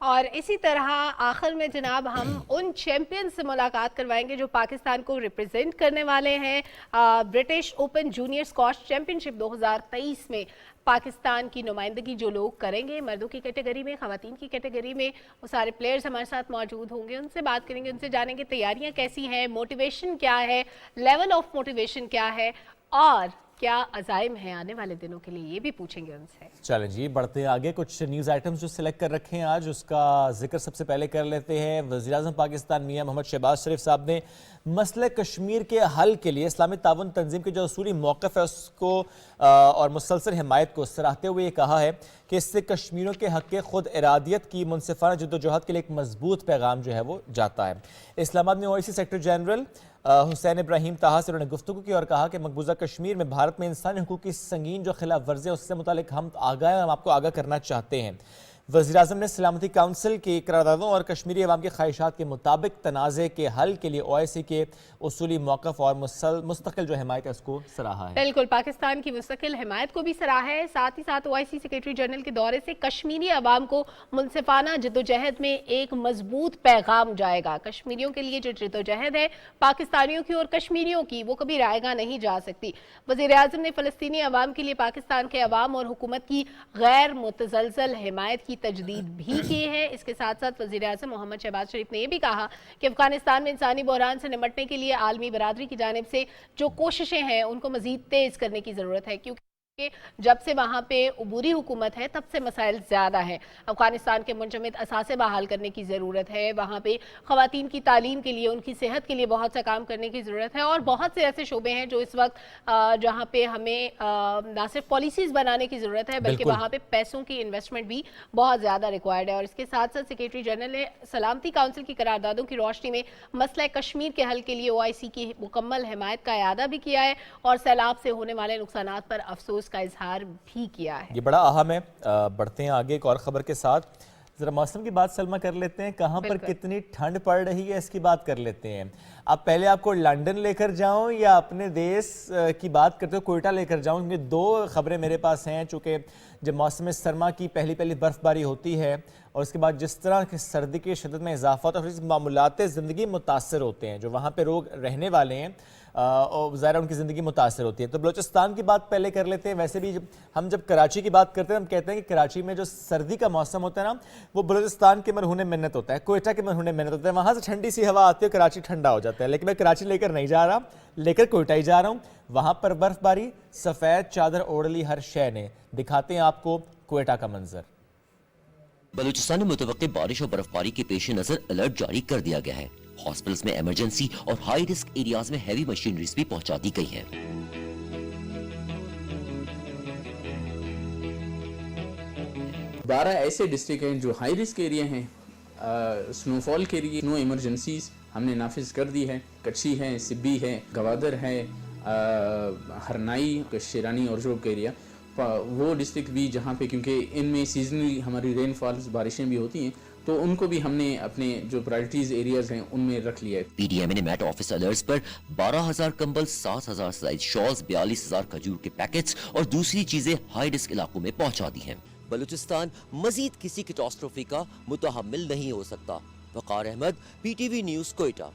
اور اسی طرح آخر میں جناب ہم ان چیمپئن سے ملاقات کروائیں گے جو پاکستان کو ریپرزینٹ کرنے والے ہیں British Open junior squash championship 2023 میں پاکستان کی نمائندگی جو لوگ کریں گے مردوں کی کیٹیگری میں خواتین کی کیٹیگری میں وہ سارے پلیئرز ہمارے ساتھ موجود ہوں گے. ان سے بات کریں گے, ان سے جانیں گے تیاریاں کیسی ہیں, موٹیویشن کیا ہے, لیول آف موٹیویشن کیا ہے اور کیا عزائم ہیں آنے والے دنوں کے لیے, یہ بھی پوچھیں گے ان سے. چلیں جی بڑھتے ہیں آگے. کچھ نیوز آئٹمز جو سلیکٹ کر رکھے ہیں آج اس کا ذکر سب سے پہلے کر لیتے ہیں. وزیراعظم پاکستان میاں محمد شہباز شریف صاحب نے مسئلہ کشمیر کے حل کے لیے اسلامی تعاون تنظیم کے جو اصولی موقف ہے اس کو اور مسلسل حمایت کو سراہتے ہوئے یہ کہا ہے کہ اس سے کشمیریوں کے حق خود ارادیت کی منصفانہ جدوجہد کے لیے ایک مضبوط پیغام جو ہے وہ جاتا ہے. اسلام آباد میں اوائسی سیکرٹری جنرل حسین ابراہیم طاہا سے انہوں نے گفتگو کی اور کہا کہ مقبوضہ کشمیر میں بھارت میں انسانی حقوق کی سنگین جو خلاف ورزی ہے اس سے متعلق ہم آگاہ ہیں, ہم آپ کو آگاہ کرنا چاہتے ہیں. وزیراعظم نے سلامتی کونسل کی قراردادوں اور کشمیری عوام کی خواہشات کے مطابق تنازع کے حل کے لیے اوائسی کے اصولی موقف اور مستقل جو حمایت ہے اس کو سراہا ہے. بالکل پاکستان کی مستقل حمایت کو بھی سراہا ہے. ساتھ ہی ساتھ اوائسی سیکرٹری جنرل کے دورے سے کشمیری عوام کو منصفانہ جدوجہد میں ایک مضبوط پیغام جائے گا. کشمیریوں کے لیے جو جدوجہد ہے پاکستانیوں کی اور کشمیریوں کی وہ کبھی رائے گاہ نہیں جا سکتی. وزیر اعظم نے فلسطینی عوام کے لیے پاکستان کے عوام اور حکومت کی غیر متزلزل حمایت کی تجدید بھی کی ہے. اس کے ساتھ ساتھ وزیر اعظم محمد شہباز شریف نے یہ بھی کہا کہ افغانستان میں انسانی بحران سے نمٹنے کے لیے عالمی برادری کی جانب سے جو کوششیں ہیں ان کو مزید تیز کرنے کی ضرورت ہے, کیونکہ جب سے وہاں پہ عبوری حکومت ہے تب سے مسائل زیادہ ہیں. افغانستان کے منجمد اثاثے بحال کرنے کی ضرورت ہے, وہاں پہ خواتین کی تعلیم کے لیے ان کی صحت کے لیے بہت سا کام کرنے کی ضرورت ہے, اور بہت سے ایسے شعبے ہیں جو اس وقت جہاں پہ ہمیں نہ صرف پالیسیز بنانے کی ضرورت ہے بلکہ وہاں پہ پیسوں کی انویسٹمنٹ بھی بہت زیادہ ریکوائرڈ ہے. اور اس کے ساتھ ساتھ سیکرٹری جنرل نے سلامتی کونسل کی قراردادوں کی روشنی میں مسئلہ کشمیر کے حل کے لیے او آئی سی کی مکمل حمایت کا اعادہ بھی کیا ہے اور سیلاب سے ہونے والے نقصانات پر افسوس کا اظہار بھی کیا ہے. یہ بڑا اہم ہے. بڑھتے ہیں آگے ایک اور خبر کے ساتھ. ذرا موسم کی بات سلمہ کر لیتے ہیں. کہاں پر کتنی ٹھنڈ پڑ رہی ہے اس کی بات کر لیتے ہیں. اب پہلے آپ کو لنڈن لے کر جاؤں یا اپنے دیش کی بات کرتے ہو کوئٹہ لے کر جاؤں, کیونکہ دو خبریں میرے پاس ہیں. چونکہ جب موسم سرما کی پہلی برف باری ہوتی ہے اور اس کے بعد جس طرح کی سردی کی شدت میں اضافہ ہوتا ہے, معمولات زندگی متاثر ہوتے ہیں. جو وہاں پہ لوگ رہنے والے ہیں اور ظاہر ان کی زندگی متاثر ہوتی ہے. تو بلوچستان کی بات پہلے کر لیتے ہیں. ویسے بھی ہم جب کراچی کی بات کرتے ہیں ہم کہتے ہیں کہ کراچی میں جو سردی کا موسم ہوتا ہے نا وہ بلوچستان کے مرہون منت ہوتا ہے, کوئٹہ کے مرہون منت ہوتا ہے. وہاں سے ٹھنڈی سی ہوا آتی ہے, کراچی ٹھنڈا ہو جاتا ہے. لیکن میں کراچی لے کر نہیں جا رہا, لے کر کوئٹہ ہی جا رہا ہوں. وہاں پر برف باری, سفید چادر اوڑھ لی ہر شے نے. دکھاتے ہیں آپ کو کوئٹہ کا منظر. بلوچستان میں متوقع بارش اور برف باری کے پیش نظر الرٹ جاری کر دیا گیا ہے. ہاسپٹلز میں ایمرجنسی اور ہائی رسک ایریاز میں ہیوی مشینریز بھی پہنچا دی گئی ہے. 12 ایسے ڈسٹرکٹ ہیں جو ہائی رسک ایریا ہیں. سنو فال کے لیے سنو ایمرجنسیز ہم نے نافذ کر دی ہے. کچھی ہے, سبی ہے, گوادر ہے, ہرنائی, شیرانی اور جوب کا ایریا, وہ ڈسٹرکٹ بھی جہاں پہ کیونکہ ان میں سیزنلی ہماری رین فالز بارشیں بھی ہوتی ہیں تو ان کو بھی ہم نے اپنے جو پرائرٹیز ایریاز ہیں ان میں رکھ لیا ہے. پی ڈی ایم نے میٹ آفس الرٹس پر 12,000 کمبل, 7,000 سلائز شالز, 42,000 کھجور کے پیکٹس اور دوسری چیزیں ہائی رسک علاقوں میں پہنچا دی ہیں. بلوچستان مزید کسی کیٹاسٹروفی کا متحمل نہیں ہو سکتا. Waqar Ahmed, P T V news, Quetta.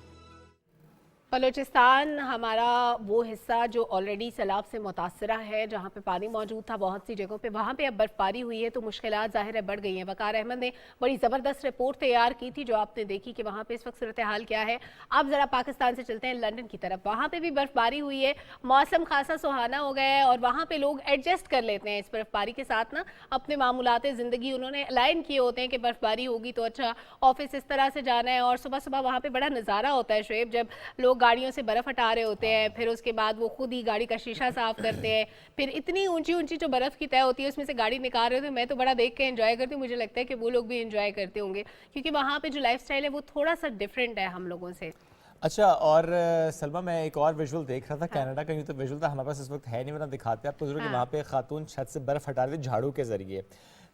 Balochistan ہمارا وہ حصہ جو آلریڈی سیلاب سے متاثرہ ہے, جہاں پہ پانی موجود تھا بہت سی جگہوں پہ, وہاں پہ اب برف باری ہوئی ہے تو مشکلات ظاہر ہے بڑھ گئی ہیں. وقار احمد نے بڑی زبردست رپورٹ تیار کی تھی جو آپ نے دیکھی کہ وہاں پہ اس وقت صورتحال کیا ہے. اب ذرا پاکستان سے چلتے ہیں لنڈن کی طرف. وہاں پہ بھی برف باری ہوئی ہے, موسم خاصا سہانا ہو گیا ہے اور وہاں پہ لوگ ایڈجسٹ کر لیتے ہیں اس برف باری کے ساتھ نا اپنے معمولات زندگی. انہوں نے الائن کیے ہوتے ہیں کہ برف باری ہوگی تو اچھا آفس اس طرح سے جانا ہے, اور صبح صبح وہاں پہ بڑا نظارہ ہوتا ہے شعیب, جب لوگ گاڑیوں سے برف ہٹا رہے ہوتے ہیں, پھر اس کے بعد وہ خود ہی گاڑی کا شیشہ صاف کرتے ہیں, پھر اتنی اونچی جو برف کی طے ہوتی ہے اس میں سے گاڑی نکال رہے ہوتے ہیں. میں تو بڑا دیکھ کے انجوائے کرتی ہوں, مجھے لگتا ہے کہ وہ لوگ بھی انجوائے کرتے ہوں گے کیونکہ وہاں پہ جو لائف سٹائل ہے وہ تھوڑا سا ڈیفرنٹ ہے ہم لوگوں سے. اچھا, اور سلمہ میں ایک اور ویژول دیکھ رہا تھا کینیڈا کا. یوں تو ویژول تھا ہمارے پاس اس وقت ہے نہیں, ورنہ دکھاتے آپ کو ضرور کہ وہاں پہ خاتون چھت سے برف ہٹا رہی تھی جھاڑو کے ذریعے.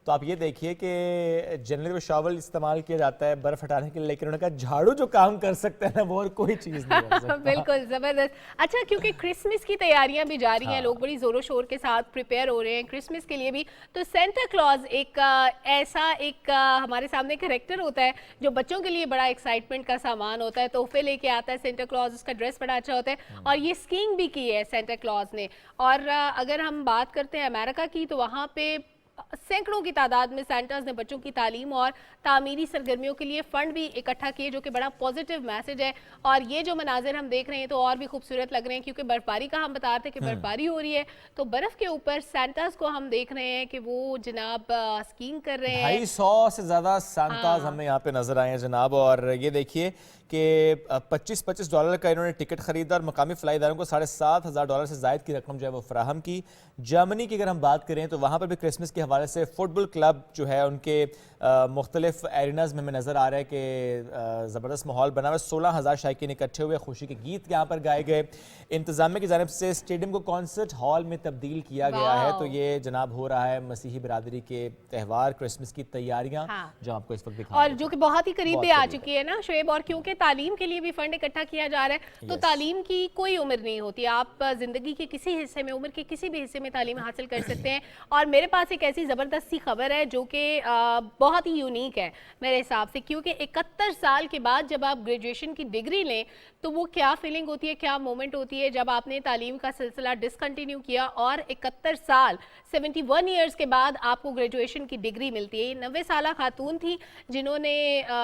تو آپ یہ دیکھیے کہ جنرلی وہ شاول استعمال کیا جاتا ہے برف ہٹانے کے لیے، لیکن انہوں نے کہا جھاڑو جو کام کر سکتا ہے نا وہ اور کوئی چیز نہیں کر سکتا. بالکل زبردست. اچھا کیونکہ کرسمس کی تیاریاں بھی جاری ہیں، لوگ بڑی زور و شور کے ساتھ پریپیئر ہو رہے ہیں کرسمس کے لیے بھی، تو سینٹا کلوز ایک ایسا ایک ہمارے سامنے کریکٹر ہوتا ہے جو بچوں کے لیے بڑا ایکسائٹمنٹ کا سامان ہوتا ہے، تحفے لے کے آتا ہے سینٹا کلوز، اس کا ڈریس بڑا اچھا ہوتا ہے، اور یہ اسکینگ بھی کی ہے سینٹا کلوز نے. اور اگر ہم بات کرتے ہیں امریکہ کی تو وہاں پہ سینکڑوں کی تعداد میں سینٹاز نے بچوں کی تعلیم اور تعمیری سرگرمیوں کے لیے فنڈ بھی اکٹھا کیے، جو کہ بڑا پازیٹیو میسج ہے. اور یہ جو مناظر ہم دیکھ رہے ہیں تو اور بھی خوبصورت لگ رہے ہیں، کیونکہ برف باری کا ہم بتا رہے تھے کہ برف باری ہو رہی ہے، تو برف کے اوپر سینٹاز کو ہم دیکھ رہے ہیں کہ وہ جناب اسکینگ کر رہے ہیں. 250 سے زیادہ سانتاز ہمیں یہاں پہ نظر آئے ہیں جناب. اور یہ دیکھیے کہ $25 کا انہوں نے ٹکٹ خریدا اور مقامی فلائی اداروں کو $7,500 سے زائد کی رقم جو ہے وہ فراہم کی. جرمنی کی اگر ہم بات کریں تو وہاں پر بھی کرسمس کے حوالے سے فٹ بال کلب جو ہے ان کے مختلف ایریناز میں ہمیں نظر آ رہا ہے کہ زبردست ماحول بنا ہوا ہے. 16,000 شائقین اکٹھے ہوئے، خوشی کے گیت یہاں پر گائے گئے. انتظامیہ کی جانب سے اسٹیڈیم کو کانسرٹ ہال میں تبدیل کیا گیا ہے. تو یہ جناب ہو رہا ہے مسیحی برادری کے تہوار کرسمس کی تیاریاں جو آپ کو اس وقت دکھا اور جو کہ بہت ہی قریب بھی آ چکی ہے نا شعیب. اور کیونکہ تعلیم کے لیے بھی فنڈ اکٹھا کیا جا رہا ہے تو تعلیم کی کوئی عمر نہیں ہوتی، آپ زندگی کے کسی حصے میں، عمر کے کسی بھی حصے میں تعلیم حاصل کر سکتے ہیں. اور میرے پاس ایک ایسی زبردست سی خبر ہے جو کہ بہت ہی یونیک ہے میرے حساب سے، کیونکہ 71 سال کے بعد جب آپ گریجویشن کی ڈگری لیں تو وہ کیا فیلنگ ہوتی ہے، کیا مومنٹ ہوتی ہے جب آپ نے تعلیم کا سلسلہ ڈسکنٹینیو کیا اور 71 سال 71 ایئرز کے بعد آپ کو گریجویشن کی ڈگری ملتی ہے. یہ 90 سالہ خاتون تھی جنہوں نے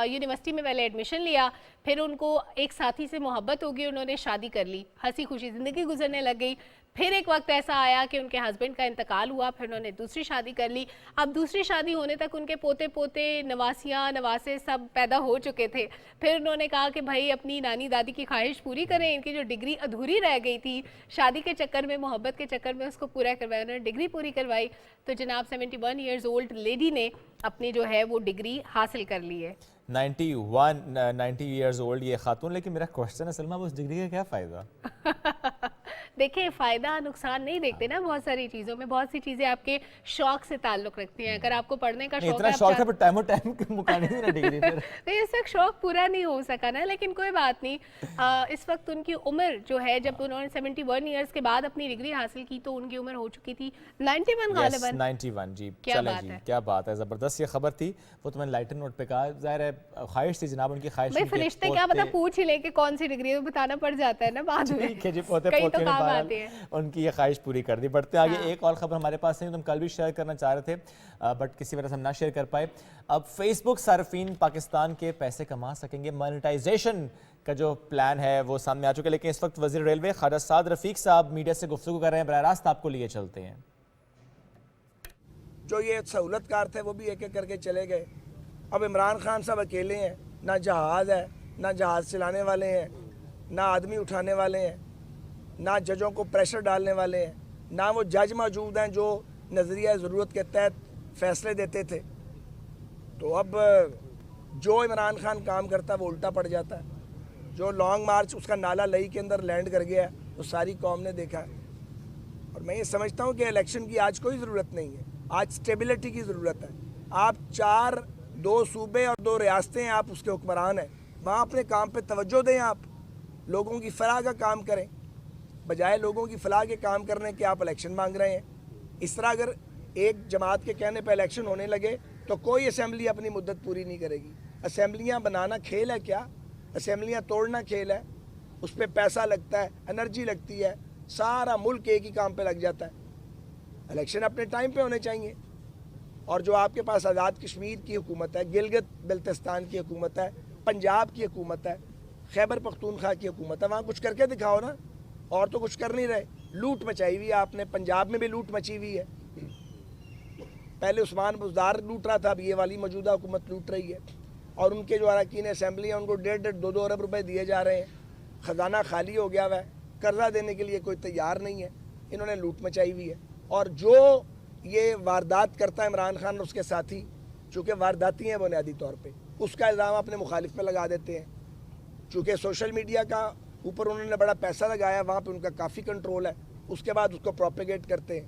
یونیورسٹی میں پہلے ایڈمیشن لیا، پھر ان کو ایک ساتھی سے محبت ہو گئی، انہوں نے شادی کر لی، ہنسی خوشی زندگی گزرنے لگ گئی. پھر ایک وقت ایسا آیا کہ ان کے ہسبینڈ کا انتقال ہوا، پھر انہوں نے دوسری شادی کر لی. اب دوسری شادی ہونے تک ان کے پوتے پوتے، نواسیاں، نواسے سب پیدا ہو چکے تھے. پھر انہوں نے کہا کہ بھائی اپنی نانی دادی کی خواہش پوری کریں، ان کی جو ڈگری ادھوری رہ گئی تھی شادی کے چکر میں، محبت کے چکر میں، اس کو پورا کروایا. انہوں نے ڈگری پوری کروائی تو جناب 71 ایئرز اولڈ لیڈی نے اپنی جو ہے وہ ڈگری حاصل کر لی ہے. 90 ایئرز اولڈ یہ خاتون. لیکن میرا کوشچن ہے سلمہ، اس ڈگری کا کیا فائدہ؟ دیکھیں فائدہ نقصان نہیں دیکھتے نا بہت ساری چیزوں میں، بہت سی چیزیں آپ کے شوق سے تعلق رکھتی ہیں. اگر آپ کو پڑھنے کا شوق اتنا شوق ہے پر ٹائم مکانے نہیں نا ڈگری پھر. نہیں اس وقت شوق پورا نہیں ہو سکا نا، لیکن کوئی بات نہیں. اس وقت ان کی عمر جو ہے، جب انہوں نے 71 ایئرز کے بعد اپنی ڈگری حاصل کی تو ان کی عمر ہو چکی تھی 91 غالباً. 91 جی. چلیں جی، کیا بات ہے، زبردست یہ خبر تھی. وہ تو میں نے لائٹر نوٹ پہ کہا، ظاہر ہے خواہش تھی جناب ان کی خواہش. بھائی فرشتے کیا پتہ پوچھ ہی لیں کہ کون سی ڈگری ہے، تو بتانا پڑ جاتا ہے نا بعد میں. ٹھیک ہے جی، پوتے پوتے میں بہرحال ان کی یہ خواہش پوری کر دی. بڑھتے آگے ایک اور خبر ہمارے پاس ہے، تم کل بھی شیئر کرنا چاہ رہے تھے بٹ کسی وجہ سے ہم نہ شیئر کر پائے. اب فیس بک صارفین پاکستان کے پیسے کما سکیں گے. مانیٹائزیشن کا جو پلان ہے وہ سامنے آ چکا ہے، لیکن اس وقت وزیر ریلوے خواجہ سعد رفیق صاحب میڈیا سے گفتگو کر رہے ہیں. براہ راست آپ کو لیے چلتے ہیں. جو یہ سہولت کار تھے وہ بھی ایک ایک کر کے چلے گئے. اب عمران خان صاحب اکیلے ہیں، نہ جہاز ہے، نہ جہاز چلانے والے ہیں، نہ آدمی اٹھانے والے ہیں، نہ ججوں کو پریشر ڈالنے والے ہیں، نہ وہ جج موجود ہیں جو نظریہ ضرورت کے تحت فیصلے دیتے تھے. تو اب جو عمران خان کام کرتا ہے وہ الٹا پڑ جاتا ہے. جو لانگ مارچ اس کا نالہ لئی کے اندر لینڈ کر گیا ہے وہ ساری قوم نے دیکھا ہے. اور میں یہ سمجھتا ہوں کہ الیکشن کی آج کوئی ضرورت نہیں ہے، آج سٹیبلٹی کی ضرورت ہے. آپ 2 صوبے اور 2 ریاستیں ہیں، آپ اس کے حکمران ہیں، وہاں اپنے کام پہ توجہ دیں. آپ لوگوں کی فلاح کا کام کریں بجائے لوگوں کی فلاح کے کام کرنے کے آپ الیکشن مانگ رہے ہیں. اس طرح اگر ایک جماعت کے کہنے پہ الیکشن ہونے لگے تو کوئی اسمبلی اپنی مدت پوری نہیں کرے گی. اسمبلیاں بنانا کھیل ہے کیا؟ اسمبلیاں توڑنا کھیل ہے. اس پہ پیسہ لگتا ہے، انرجی لگتی ہے، سارا ملک ایک ہی کام پہ لگ جاتا ہے. الیکشن اپنے ٹائم پہ ہونے چاہیے. اور جو آپ کے پاس آزاد کشمیر کی حکومت ہے، گلگت بلتستان کی حکومت ہے، پنجاب کی حکومت ہے، خیبر پختونخوا کی حکومت ہے، وہاں کچھ کر کے دکھاؤ نا. اور تو کچھ کر نہیں رہے. لوٹ مچائی ہوئی ہے آپ نے. پنجاب میں بھی لوٹ مچی ہوئی ہے. پہلے عثمان بزدار لوٹ رہا تھا، اب یہ والی موجودہ حکومت لوٹ رہی ہے. اور ان کے جو اراکین اسمبلی ہیں ان کو 1.5-2 ارب روپے دیے جا رہے ہیں. خزانہ خالی ہو گیا ہوا ہے، قرضہ دینے کے لیے کوئی تیار نہیں ہے. انہوں نے لوٹ مچائی ہوئی ہے. اور جو یہ واردات کرتا ہے عمران خان اور اس کے ساتھی، چونکہ وارداتی ہیں بنیادی طور پہ، اس کا الزام اپنے مخالف پہ لگا دیتے ہیں. چونکہ سوشل میڈیا کا اوپر انہوں نے بڑا پیسہ لگایا، وہاں پہ ان کا کافی کنٹرول ہے. اس کے بعد اس کو پروپیگیٹ کرتے ہیں.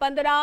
15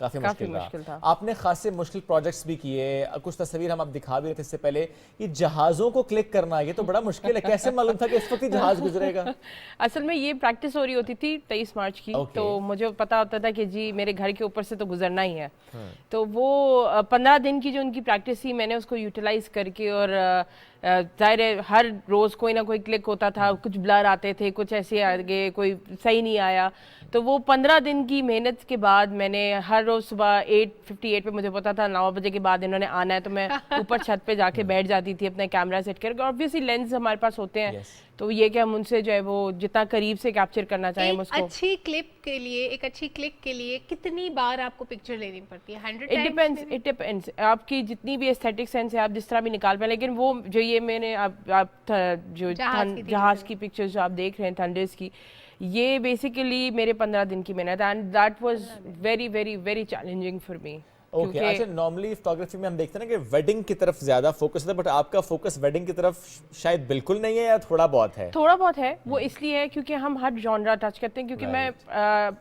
کافی مشکل تھا. آپ نے خاصے مشکل پروجیکٹس بھی کیے, کچھ تصویر ہم آپ دکھا بھی رہے تھے اس سے پہلے, یہ جہازوں کو کلک کرنا یہ تو بڑا مشکل ہے, کیسے معلوم تھا کہ اس وقت ہی جہاز گزرے گا؟ اصل میں یہ پریکٹس ہو رہی ہوتی تھی 23 مارچ کی, تو مجھے پتا ہوتا تھا کہ جی میرے گھر کے اوپر سے تو گزرنا ہی ہے, تو وہ 15 دن کی جو ان کی پریکٹس تھی میں نے اس کو یوٹیلائز کر کے, اور ظاہر ہے ہر روز کوئی نہ کوئی کلک ہوتا تھا, کچھ بلر آتے تھے, کچھ ایسے آگے کوئی صحیح نہیں آیا, تو وہ 15 دن کی محنت کے بعد میں نے ہر روز صبح 8:58 پہ مجھے پتا تھا 9 بجے کے بعد انہوں نے آنا ہے, تو میں اوپر چھت پہ جا کے بیٹھ جاتی تھی اپنا کیمرہ سیٹ کر کے. آبویسلی لینس ہمارے پاس ہوتے ہیں, تو یہ کہ ہم ان سے جو ہے وہ جتنا قریب سے کیپچر کرنا چاہیں اس کو. اچھی کلپ کے لیے, ایک اچھی کلک کے لیے کتنی بار آپ کو پکچر لینی پڑتی ہے؟ 100 It depends آپ کی جتنی بھی ایستھیٹک سینس ہے آپ جس طرح بھی نکال پائیں, لیکن وہ جو یہ میں نے آپ جو جہاز کی پکچرز جو آپ دیکھ رہے ہیں تھنڈرز کی, یہ بیسیکلی میرے 15 دن کی محنت, and that was very very very challenging for me. Okay, اچھا نارملی فوٹوگرافی میں ہم دیکھتے ہیں نا کہ ویڈنگ کی طرف زیادہ فوکس ہے, بٹ آپ کا فوکس ویڈنگ کی طرف شاید بالکل نہیں ہے یا تھوڑا بہت ہے؟ تھوڑا بہت ہے, وہ اس لیے ہے کیونکہ ہم ہر جانرا ٹچ کرتے ہیں, کیونکہ میں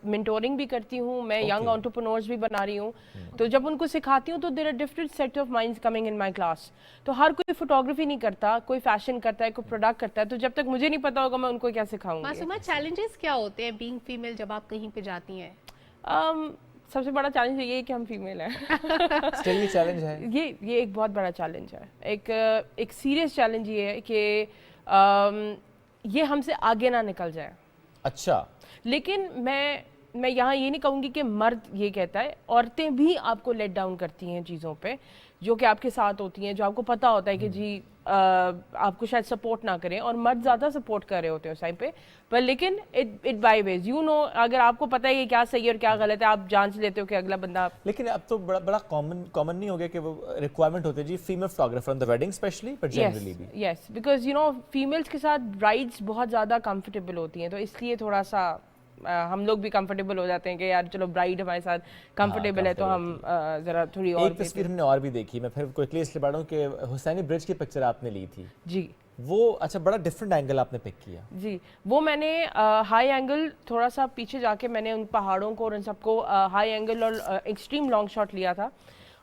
مینٹورنگ بھی کرتی ہوں, میں ینگ انٹرپرینورز بھی بنا رہی ہوں, تو جب ان کو سکھاتی ہوں تو there are different set of minds coming in my class. تو ہر کوئی فوٹوگرافی نہیں کرتا, کوئی فیشن کرتا ہے, کوئی پروڈکٹ کرتا ہے, تو جب تک مجھے نہیں پتا ہوگا میں ان کو کیا سکھاؤں گی. معصومہ چیلنجز کیا ہوتے ہیں بینگ فیمیل جب آپ کہیں پہ جاتی ہیں؟ سب سے بڑا چیلنج یہ ہے کہ ہم فیمیل ہیں. اسٹل یہ چیلنج ہے, یہ ایک بہت بڑا چیلنج ہے, ایک سیریس چیلنج یہ ہے کہ یہ ہم سے آگے نہ نکل جائے. اچھا, لیکن میں یہاں یہ نہیں کہوں گی کہ مرد یہ کہتا ہے, عورتیں بھی آپ کو لیٹ ڈاؤن کرتی ہیں چیزوں پہ جو کہ آپ کے ساتھ ہوتی ہیں, جو آپ کو پتہ ہوتا ہے کہ جی آپ کو شاید سپورٹ نہ کریں, اور مرد زیادہ سپورٹ کر رہے ہوتے ہیں اس ٹائم پہ, پر لیکن it by ways you know, اگر آپ کو پتہ ہے کہ کیا صحیح ہے اور کیا غلط ہے, آپ جانچ لیتے ہو کہ اگلا بندہ. لیکن اب تو بڑا کامن نہیں ہو گیا کہ وہ ریکوائرمنٹ ہوتی ہے جی female photographer on the wedding especially, but generally بھی. Yes, because you know families کے ساتھ برائڈس بہت زیادہ کمفرٹیبل ہوتی ہیں, تو اس لیے تھوڑا سا ہم لوگ بھی کمفرٹیبل ہو جاتے ہیں کہ یار چلو برائڈ ہمارے ساتھ کمفرٹیبل ہے, تو ہم ذرا تھوڑی اور. ایک تصویر ہم نے اور بھی دیکھی, میں پھر کوئکلی اس لیے بڑھ رہا ہوں کہ حسینی برج کی پکچر آپ نے لی تھی. جی, وہ اچھا بڑا ڈفرنٹ اینگل آپ نے پک کیا. جی, وہ میں نے ہائی اینگل تھوڑا سا پیچھے جا کے میں نے ان پہاڑوں کو اور ان سب کو ہائی اینگل اور ایکسٹریم لانگ شاٹ لیا تھا.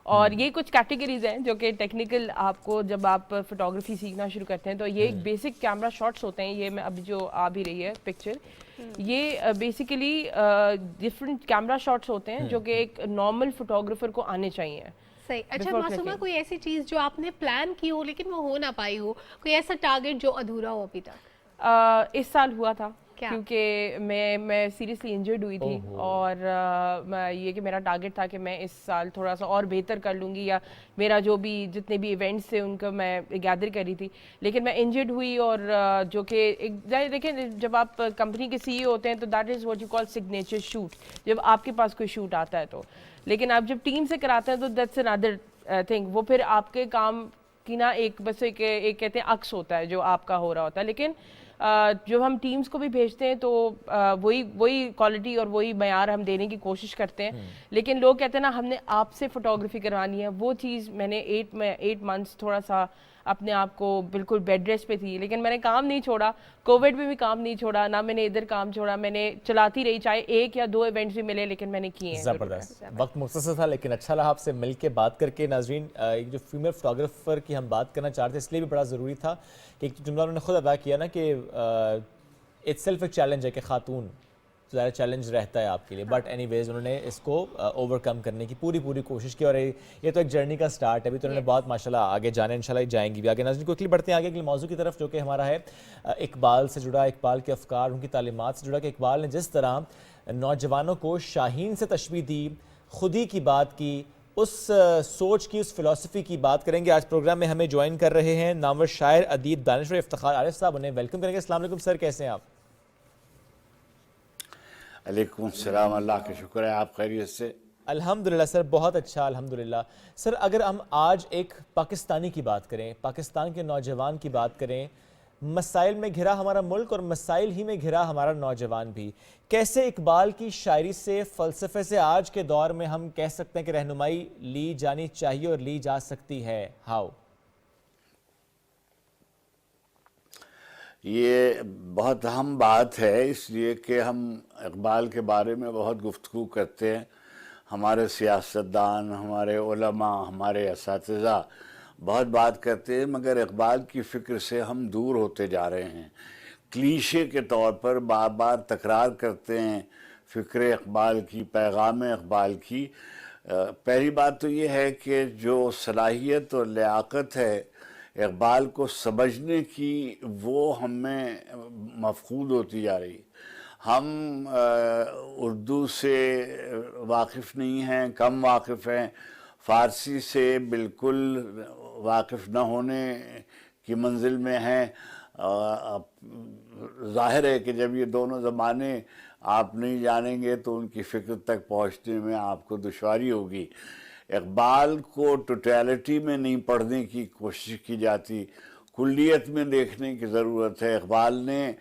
اور یہ کچھ کیٹیگریز ہیں جو کہ ٹیکنیکل آپ کو جب آپ فوٹوگرافی سیکھنا شروع کرتے ہیں, تو یہ ایک بیسک کیمرہ شاٹس ہوتے ہیں. یہ میں ابھی جو آ بھی رہی ہے پکچر, یہ بیسیکلی ڈفرنٹ کیمرہ شاٹس ہوتے ہیں جو کہ ایک نارمل فوٹوگرافر کو آنے چاہیے. صحیح. اچھا معصومہ, کوئی ایسی چیز جو آپ نے پلان کی ہو لیکن وہ ہو نہ پائی ہو, کوئی ایسا ٹارگٹ جو ادھورا ہو ابھی تک؟ اس سال ہوا تھا, کیونکہ میں سیریسلی انجرڈ ہوئی تھی, اور یہ کہ میرا ٹارگٹ تھا کہ میں اس سال تھوڑا سا اور بہتر کر لوں گی, یا میرا جو بھی جتنے بھی ایونٹس تھے ان کا میں گیدر کری تھی, لیکن میں انجرڈ ہوئی. اور جو کہ دیکھیں جب آپ کمپنی کے سی ای او ہوتے ہیں تو that is what you call signature shoot, جب آپ کے پاس کوئی شوٹ آتا ہے تو. لیکن آپ جب ٹیم سے کراتے ہیں تو دیٹس انادر تھنگ, وہ پھر آپ کے کام کی نا ایک بس ایک کہتے ہیں عکس ہوتا ہے جو آپ کا ہو رہا ہوتا ہے. لیکن جب ہم ٹیمز کو بھی بھیجتے ہیں تو وہی کوالٹی اور وہی معیار ہم دینے کی کوشش کرتے ہیں. لیکن لوگ کہتے ہیں نا ہم نے آپ سے فوٹوگرافی کروانی ہے, وہ چیز میں نے 8 منتھس تھوڑا سا اپنے آپ کو بالکل بیڈ ریسٹ پہ تھی, لیکن میں نے کام نہیں چھوڑا, کووڈ میں بھی کام نہیں چھوڑا, نہ میں نے ادھر کام چھوڑا, میں نے چلاتی رہی, چاہے 1 یا 2 ایونٹس بھی ملے لیکن میں نے کیے ہیں. زبردست, وقت مختصر تھا لیکن اچھا رہا آپ سے مل کے بات کر کے. ناظرین, جو فیمیل فوٹوگرافر کی ہم بات کرنا چاہتے ہیں اس لیے بھی بڑا ضروری تھا کہ ایک جملہ انہوں نے خود ادا کیا نا کہ اٹ سیلف ایک چیلنج ہے کہ خاتون ظاہر چیلنج رہتا ہے آپ کے لیے, بٹ اینی ویز انہوں نے اس کو اوور کم کرنے کی پوری کوشش کی, اور یہ تو ایک جرنی کا سٹارٹ ہے. ابھی تو انہوں نے بہت ماشاءاللہ آگے جانا ہے, انشاءاللہ جائیں گی بھی آگے. ناظرین کوئکلی بڑھتے ہیں آگے اگلے موضوع کی طرف جو کہ ہمارا ہے اقبال سے جڑا, اقبال کے افکار, ان کی تعلیمات سے جڑا, کہ اقبال نے جس طرح نوجوانوں کو شاہین سے تشبیہ دی, خودی کی بات کی, اس سوچ کی, اس فلسفی کی بات کریں گے. آج پروگرام میں ہمیں جوائن کر رہے ہیں نامور شاعر, ادیب, دانشور افتخار عارف صاحب, انہیں ویلکم کریں گے. السلام علیکم سر, کیسے ہیں آپ؟ علیکم السلام, اللہ کا شکر ہے, آپ خیریت سے؟ الحمدللہ سر, بہت اچھا الحمدللہ. سر اگر ہم آج ایک پاکستانی کی بات کریں, پاکستان کے نوجوان کی بات کریں, مسائل میں گھرا ہمارا ملک اور مسائل ہی میں گھرا ہمارا نوجوان بھی, کیسے اقبال کی شاعری سے, فلسفے سے آج کے دور میں ہم کہہ سکتے ہیں کہ رہنمائی لی جانی چاہیے اور لی جا سکتی ہے؟ ہاؤ؟ یہ بہت اہم بات ہے, اس لیے کہ ہم اقبال کے بارے میں بہت گفتگو کرتے ہیں. ہمارے سیاستدان، ہمارے علماء، ہمارے اساتذہ بہت بات کرتے ہیں، مگر اقبال کی فکر سے ہم دور ہوتے جا رہے ہیں. کلیشے کے طور پر بار بار تکرار کرتے ہیں فکر اقبال کی، پیغام اقبال کی. پہلی بات تو یہ ہے کہ جو صلاحیت اور لیاقت ہے اقبال کو سمجھنے کی، وہ ہمیں مفقود ہوتی جا رہی. ہم اردو سے واقف نہیں ہیں، کم واقف ہیں، فارسی سے بالکل واقف نہ ہونے کی منزل میں ہیں. ظاہر ہے کہ جب یہ دونوں زبانیں آپ نہیں جانیں گے تو ان کی فکر تک پہنچنے میں آپ کو دشواری ہوگی. اقبال کو ٹوٹیلٹی میں نہیں پڑھنے کی کوشش کی جاتی، کلیت میں دیکھنے کی ضرورت ہے. اقبال نے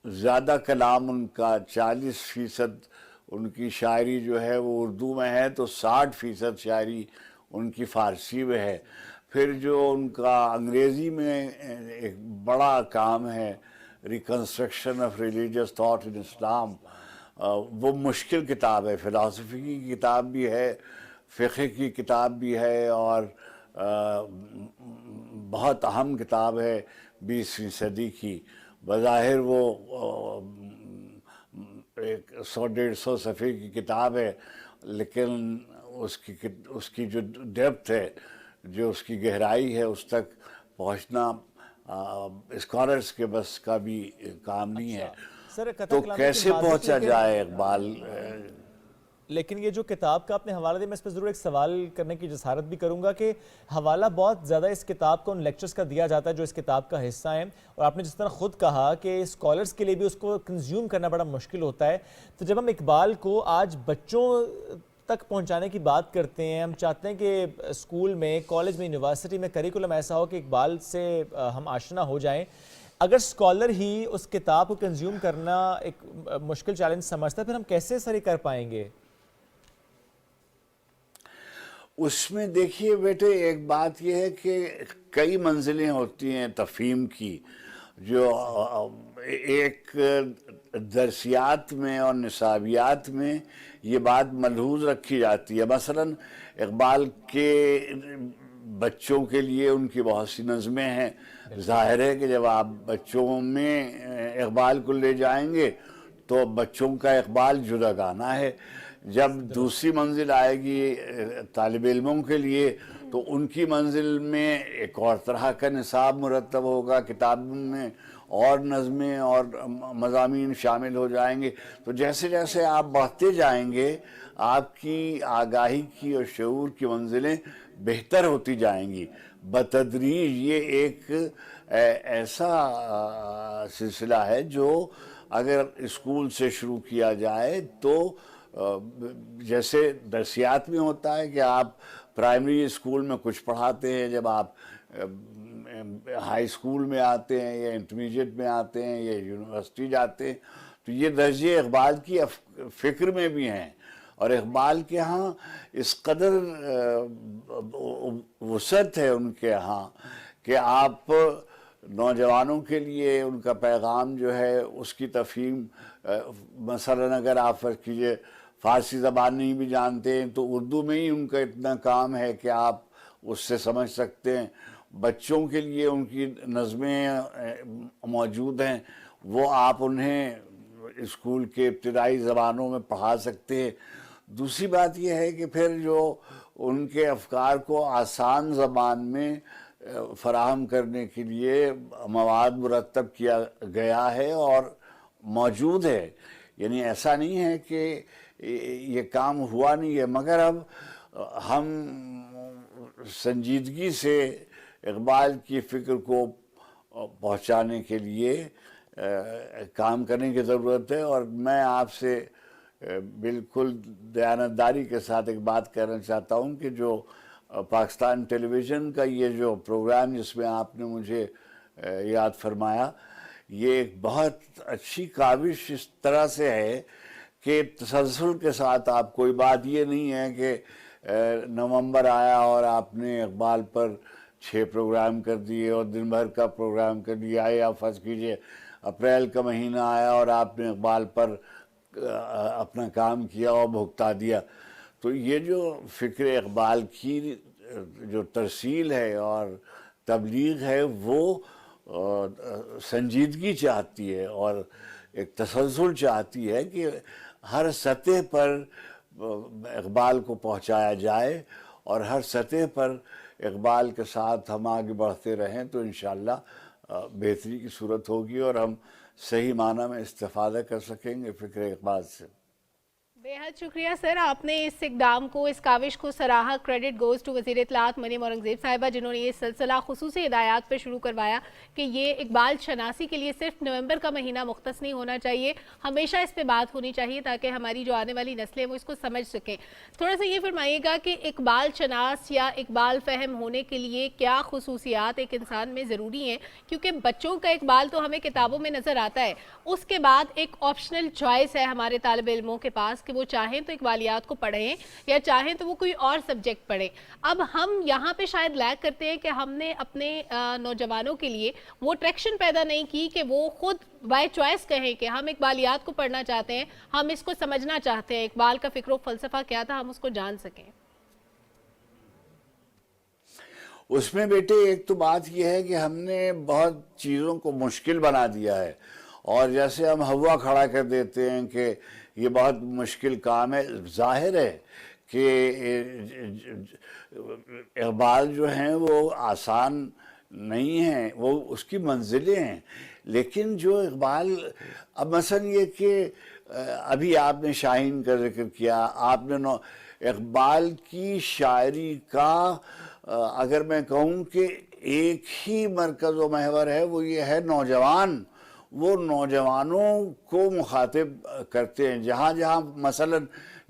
زیادہ کلام ان کا 40% ان کی شاعری جو ہے وہ اردو میں ہے، تو 60% شاعری ان کی فارسی میں ہے. پھر جو ان کا انگریزی میں ایک بڑا کام ہے، reconstruction of religious thought in Islam, وہ مشکل کتاب ہے. فلاسفی کی کتاب بھی ہے، فقہ کی کتاب بھی ہے، اور بہت اہم کتاب ہے 20ویں صدی کی. بظاہر وہ 100-150 صفحے کی کتاب ہے، لیکن اس کی جو ڈیپتھ ہے، جو اس کی گہرائی ہے، اس تک پہنچنا اسکالرز کے بس کا بھی کام نہیں ہے. تو کیسے پہنچا جائے اقبال؟ لیکن یہ جو کتاب کا آپ نے حوالہ دیا، میں اس پہ ضرور ایک سوال کرنے کی جسارت بھی کروں گا کہ حوالہ بہت زیادہ اس کتاب کو ان لیکچرز کا دیا جاتا ہے جو اس کتاب کا حصہ ہیں، اور آپ نے جس طرح خود کہا کہ اسکالرز کے لیے بھی اس کو کنزیوم کرنا بڑا مشکل ہوتا ہے. تو جب ہم اقبال کو آج بچوں تک پہنچانے کی بات کرتے ہیں، ہم چاہتے ہیں کہ اسکول میں، کالج میں، یونیورسٹی میں کریکولم ایسا ہو کہ اقبال سے ہم آشنا ہو جائیں. اگر اسکالر ہی اس کتاب کو کنزیوم کرنا ایک مشکل چیلنج سمجھتا ہے، پھر ہم کیسے سری کر پائیں گے؟ اس میں دیکھیے بیٹے، ایک بات یہ ہے کہ کئی منزلیں ہوتی ہیں تفہیم کی، جو ایک درسیات میں اور نصابیات میں یہ بات ملحوظ رکھی جاتی ہے. مثلا اقبال کے بچوں کے لیے ان کی بہت سی نظمیں ہیں. ظاہر ہے کہ جب آپ بچوں میں اقبال کو لے جائیں گے تو بچوں کا اقبال جدا گانا ہے. جب دوسری منزل آئے گی طالب علموں کے لیے تو ان کی منزل میں ایک اور طرح کا نصاب مرتب ہوگا، کتابوں میں اور نظمیں اور مضامین شامل ہو جائیں گے. تو جیسے جیسے آپ بڑھتے جائیں گے آپ کی آگاہی کی اور شعور کی منزلیں بہتر ہوتی جائیں گی بتدریج. یہ ایک ایسا سلسلہ ہے جو اگر اسکول سے شروع کیا جائے تو جیسے درسیات میں ہوتا ہے کہ آپ پرائمری اسکول میں کچھ پڑھاتے ہیں، جب آپ ہائی اسکول میں آتے ہیں یا انٹرمیڈیٹ میں آتے ہیں یا یونیورسٹی جاتے ہیں تو یہ درجے اقبال کی فکر میں بھی ہیں. اور اقبال کے ہاں اس قدر وسعت ہے ان کے ہاں کہ آپ نوجوانوں کے لیے ان کا پیغام جو ہے اس کی تفہیم، مثلا اگر آپ فرض کیجئے فارسی زبان نہیں بھی جانتے ہیں تو اردو میں ہی ان کا اتنا کام ہے کہ آپ اس سے سمجھ سکتے ہیں. بچوں کے لیے ان کی نظمیں موجود ہیں، وہ آپ انہیں اسکول کے ابتدائی زبانوں میں پڑھا سکتے ہیں. دوسری بات یہ ہے کہ پھر جو ان کے افکار کو آسان زبان میں فراہم کرنے کے لیے مواد مرتب کیا گیا ہے اور موجود ہے. یعنی ایسا نہیں ہے کہ یہ کام ہوا نہیں ہے، مگر اب ہم سنجیدگی سے اقبال کی فکر کو پہنچانے کے لیے کام کرنے کی ضرورت ہے. اور میں آپ سے بالکل دیانتداری کے ساتھ ایک بات کہنا چاہتا ہوں کہ جو پاکستان ٹیلی ویژن کا یہ جو پروگرام جس میں آپ نے مجھے یاد فرمایا، یہ ایک بہت اچھی کاوش اس طرح سے ہے کہ تسلسل کے ساتھ آپ، کوئی بات یہ نہیں ہے کہ نومبر آیا اور آپ نے اقبال پر 6 پروگرام کر دیے اور دن بھر کا پروگرام کر دیا، یا فرض کیجئے اپریل کا مہینہ آیا اور آپ نے اقبال پر اپنا کام کیا اور بھگتا دیا. تو یہ جو فکر اقبال کی جو ترسیل ہے اور تبلیغ ہے وہ سنجیدگی چاہتی ہے اور ایک تسلسل چاہتی ہے کہ ہر سطح پر اقبال کو پہنچایا جائے اور ہر سطح پر اقبال کے ساتھ ہم آگے بڑھتے رہیں تو انشاءاللہ بہتری کی صورت ہوگی اور ہم صحیح معنی میں استفادہ کر سکیں گے فکر اقبال سے. بےحد شکریہ سر، آپ نے اس اقدام کو، اس کاوش کو سراہا. کریڈٹ گوز ٹو وزیر اطلاعات مریم اورنگزیب صاحبہ، جنہوں نے یہ سلسلہ خصوصی ہدایات پہ شروع کروایا کہ یہ اقبال شناسی کے لیے صرف نومبر کا مہینہ مختص نہیں ہونا چاہیے، ہمیشہ اس پہ بات ہونی چاہیے تاکہ ہماری جو آنے والی نسلیں وہ اس کو سمجھ سکیں. تھوڑا سا یہ فرمائیے گا کہ اقبال شناس یا اقبال فہم ہونے کے لیے کیا خصوصیات ایک انسان میں ضروری ہیں؟ کیونکہ بچوں کا اقبال تو ہمیں کتابوں میں نظر آتا ہے، اس کے بعد ایک آپشنل چوائس ہے ہمارے طالب علموں کے پاس کہ وہ چاہیں تو اقبالیات کو پڑھیں یا چاہیں تو وہ کوئی اور سبجیکٹ پڑھیں. اب ہم یہاں پہ شاید لیک کرتے ہیں کہ ہم نے اپنے نوجوانوں کے لیے وہ ٹریکشن پیدا نہیں کی کہ وہ خود بائی چوائس کہیں کہ ہم اقبالیات کو پڑھنا چاہتے ہیں، ہم اس کو سمجھنا چاہتے ہیں، اقبال کا فکر و فلسفہ کیا تھا ہم اس کو جان سکیں. اس میں بیٹے ایک تو بات یہ ہے کہ ہم نے بہت چیزوں کو مشکل بنا دیا ہے اور جیسے ہم ہوا کھڑا کر دیتے ہیں کہ یہ بہت مشکل کام ہے. ظاہر ہے کہ اقبال جو ہیں وہ آسان نہیں ہیں، وہ اس کی منزلیں ہیں، لیکن جو اقبال اب مثلا یہ کہ ابھی آپ نے شاہین کا ذکر کیا، آپ نے اقبال کی شاعری کا اگر میں کہوں کہ ایک ہی مرکز و محور ہے وہ یہ ہے نوجوان. وہ نوجوانوں کو مخاطب کرتے ہیں. جہاں جہاں مثلا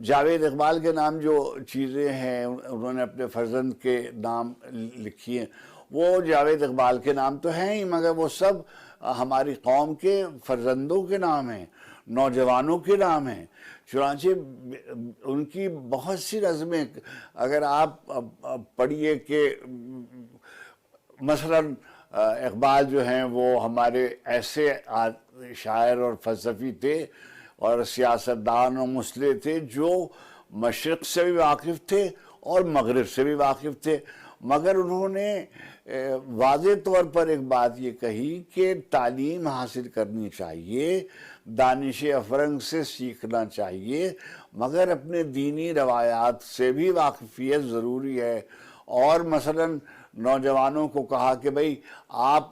جاوید اقبال کے نام جو چیزیں ہیں انہوں نے اپنے فرزند کے نام لکھی ہیں، وہ جاوید اقبال کے نام تو ہیں ہی، مگر وہ سب ہماری قوم کے فرزندوں کے نام ہیں، نوجوانوں کے نام ہیں. چنانچہ ان کی بہت سی نظمیں اگر آپ پڑھیے کہ مثلا اقبال جو ہیں وہ ہمارے ایسے شاعر اور فلسفی تھے اور سیاستدان و مصلح تھے جو مشرق سے بھی واقف تھے اور مغرب سے بھی واقف تھے، مگر انہوں نے واضح طور پر ایک بات یہ کہی کہ تعلیم حاصل کرنی چاہیے، دانش افرنگ سے سیکھنا چاہیے، مگر اپنے دینی روایات سے بھی واقفیت ضروری ہے. اور مثلا نوجوانوں کو کہا کہ بھئی آپ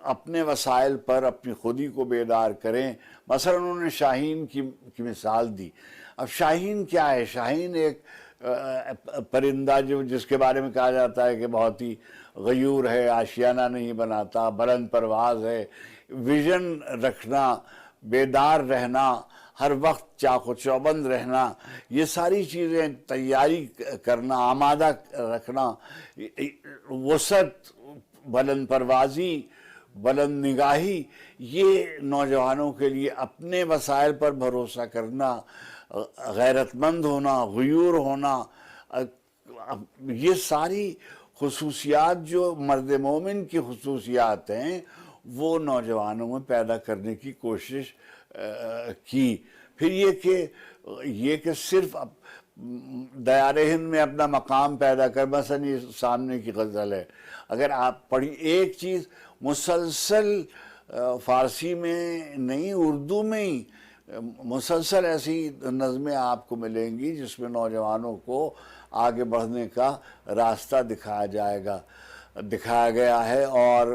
اپنے وسائل پر اپنی خودی کو بیدار کریں. مثلا انہوں نے شاہین کی مثال دی. اب شاہین کیا ہے؟ شاہین ایک پرندہ جس کے بارے میں کہا جاتا ہے کہ بہت ہی غیور ہے، آشیانہ نہیں بناتا، بلند پرواز ہے، ویژن رکھنا، بیدار رہنا، ہر وقت چاق و چوبند رہنا، یہ ساری چیزیں تیاری کرنا، آمادہ رکھنا، وسعت، بلند پروازی، بلند نگاہی، یہ نوجوانوں کے لیے اپنے وسائل پر بھروسہ کرنا، غیرت مند ہونا، غیور ہونا، یہ ساری خصوصیات جو مرد مومن کی خصوصیات ہیں وہ نوجوانوں میں پیدا کرنے کی کوشش کی. پھر یہ کہ صرف دیار ہند میں اپنا مقام پیدا کر، مثلا یہ سامنے کی غزل ہے، اگر آپ پڑھی ایک چیز مسلسل فارسی میں نہیں اردو میں ہی مسلسل ایسی نظمیں آپ کو ملیں گی جس میں نوجوانوں کو آگے بڑھنے کا راستہ دکھایا گیا ہے. اور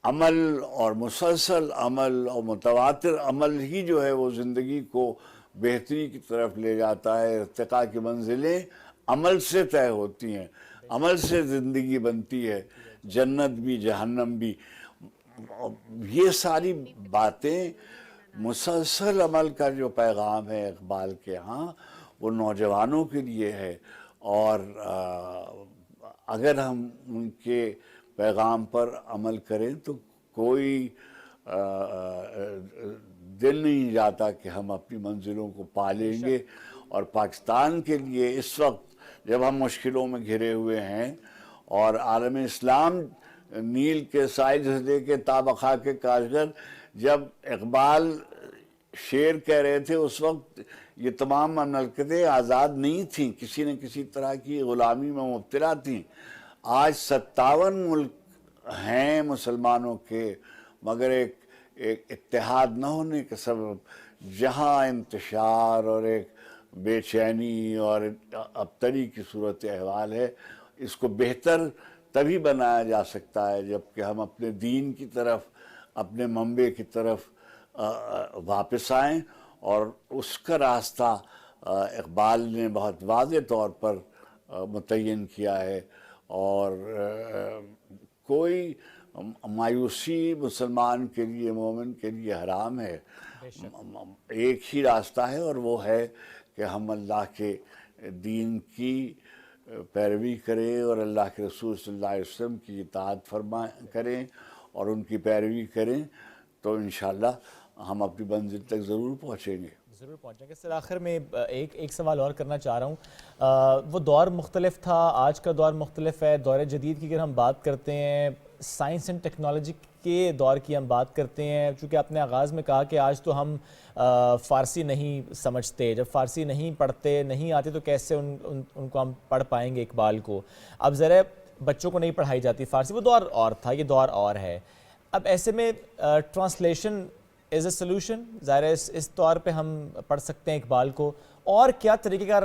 عمل اور مسلسل عمل اور متواتر عمل ہی جو ہے وہ زندگی کو بہتری کی طرف لے جاتا ہے. ارتقاء کی منزلیں عمل سے طے ہوتی ہیں، عمل سے زندگی بنتی ہے، جنت بھی جہنم بھی. یہ ساری باتیں مسلسل عمل کا جو پیغام ہے اقبال کے ہاں وہ نوجوانوں کے لیے ہے. اور اگر ہم ان کے پیغام پر عمل کریں تو کوئی دل نہیں جاتا کہ ہم اپنی منزلوں کو پا لیں گے. اور پاکستان کے لیے اس وقت جب ہم مشکلوں میں گھرے ہوئے ہیں اور عالم اسلام نیل کے سائل سے لے کے تا بقا کے کاشغر، جب اقبال شیر کہہ رہے تھے اس وقت یہ تمام مملکتیں آزاد نہیں تھیں, کسی نہ کسی طرح کی غلامی میں مبتلا تھیں. آج 57 ملک ہیں مسلمانوں کے, مگر ایک اتحاد نہ ہونے کے سبب جہاں انتشار اور ایک بے چینی اور ابتری کی صورت احوال ہے, اس کو بہتر تبھی بنایا جا سکتا ہے جب کہ ہم اپنے دین کی طرف, اپنے منبع کی طرف واپس آئیں. اور اس کا راستہ اقبال نے بہت واضح طور پر متعین کیا ہے, اور کوئی مایوسی مسلمان کے لیے, مومن کے لیے حرام ہے. ایک ہی راستہ ہے اور وہ ہے کہ ہم اللہ کے دین کی پیروی کریں اور اللہ کے رسول صلی اللہ علیہ وسلم کی اطاعت کریں اور ان کی پیروی کریں, تو انشاءاللہ ہم اپنی منزل تک ضرور پہنچیں گے. ضرور پہنچیں گے. سر آخر میں ایک سوال اور کرنا چاہ رہا ہوں. وہ دور مختلف تھا, آج کا دور مختلف ہے. دور جدید کی اگر ہم بات کرتے ہیں, سائنس اینڈ ٹیکنالوجی کے دور کی ہم بات کرتے ہیں, چونکہ آپ نے آغاز میں کہا کہ آج تو ہم فارسی نہیں سمجھتے, جب فارسی نہیں پڑھتے نہیں آتے تو کیسے ان کو ہم پڑھ پائیں گے اقبال کو. اب ذرا بچوں کو نہیں پڑھائی جاتی فارسی, وہ دور اور تھا, یہ دور اور ہے. اب ایسے میں ٹرانسلیشن از اے سلوشن. ظاہر ہے اس طور پہ ہم پڑھ سکتے ہیں اقبال کو, اور کیا طریقہ کار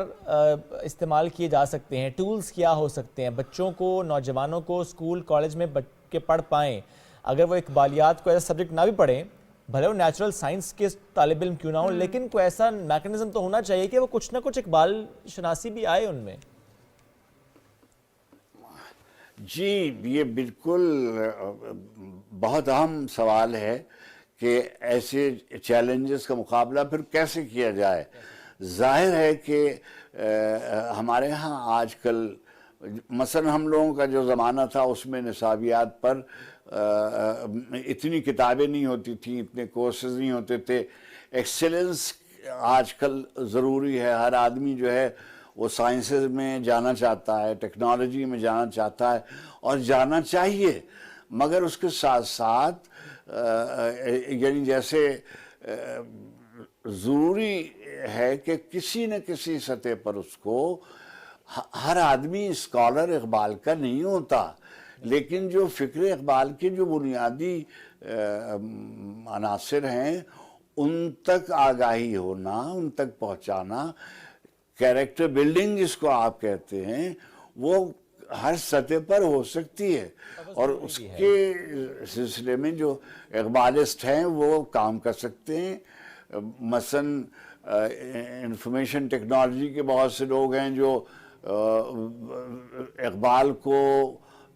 استعمال کیے جا سکتے ہیں, ٹولز کیا ہو سکتے ہیں بچوں کو, نوجوانوں کو اسکول کالج میں کے پڑھ پائیں, اگر وہ اقبالیات کو ایسا سبجیکٹ نہ بھی پڑھیں, بھلے وہ نیچرل سائنس کے طالب علم کیوں نہ ہو, لیکن کوئی ایسا میکنزم تو ہونا چاہیے کہ وہ کچھ نہ کچھ اقبال شناسی بھی آئے ان میں. جی, یہ بالکل بہت اہم سوال ہے کہ ایسے چیلنجز کا مقابلہ پھر کیسے کیا جائے. ظاہر ہے کہ ہمارے ہاں آج کل مثلا ہم لوگوں کا جو زمانہ تھا اس میں نصابیات پر اتنی کتابیں نہیں ہوتی تھیں, اتنے کورسز نہیں ہوتے تھے. ایکسیلنس آج کل ضروری ہے. ہر آدمی جو ہے وہ سائنسز میں جانا چاہتا ہے, ٹیکنالوجی میں جانا چاہتا ہے, اور جانا چاہیے, مگر اس کے ساتھ ساتھ یعنی جیسے ضروری ہے کہ کسی نہ کسی سطح پر اس کو, ہر آدمی اسکالر اقبال کا نہیں ہوتا, لیکن جو فکر اقبال کے جو بنیادی عناصر ہیں ان تک آگاہی ہونا, ان تک پہنچانا, کیریکٹر بلڈنگ جس کو آپ کہتے ہیں, وہ ہر سطح پر ہو سکتی ہے. اور اس کے سلسلے میں جو اقبالسٹ ہیں وہ کام کر سکتے ہیں. مثلا انفارمیشن ٹیکنالوجی کے بہت سے لوگ ہیں جو اقبال کو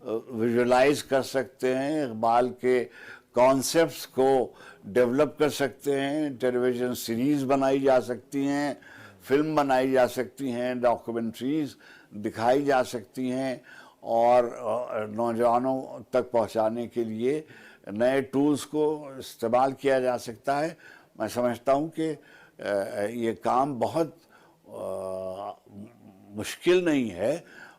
ویژولائز کر سکتے ہیں, اقبال کے کانسیپٹس کو ڈیولپ کر سکتے ہیں. ٹیلی ویژن سیریز بنائی جا سکتی ہیں, فلم بنائی جا سکتی ہیں, ڈاکومنٹریز دکھائی جا سکتی ہیں, اور نوجوانوں تک پہنچانے کے لیے نئے ٹولز کو استعمال کیا جا سکتا ہے. میں سمجھتا ہوں کہ یہ کام بہت مشکل نہیں ہے,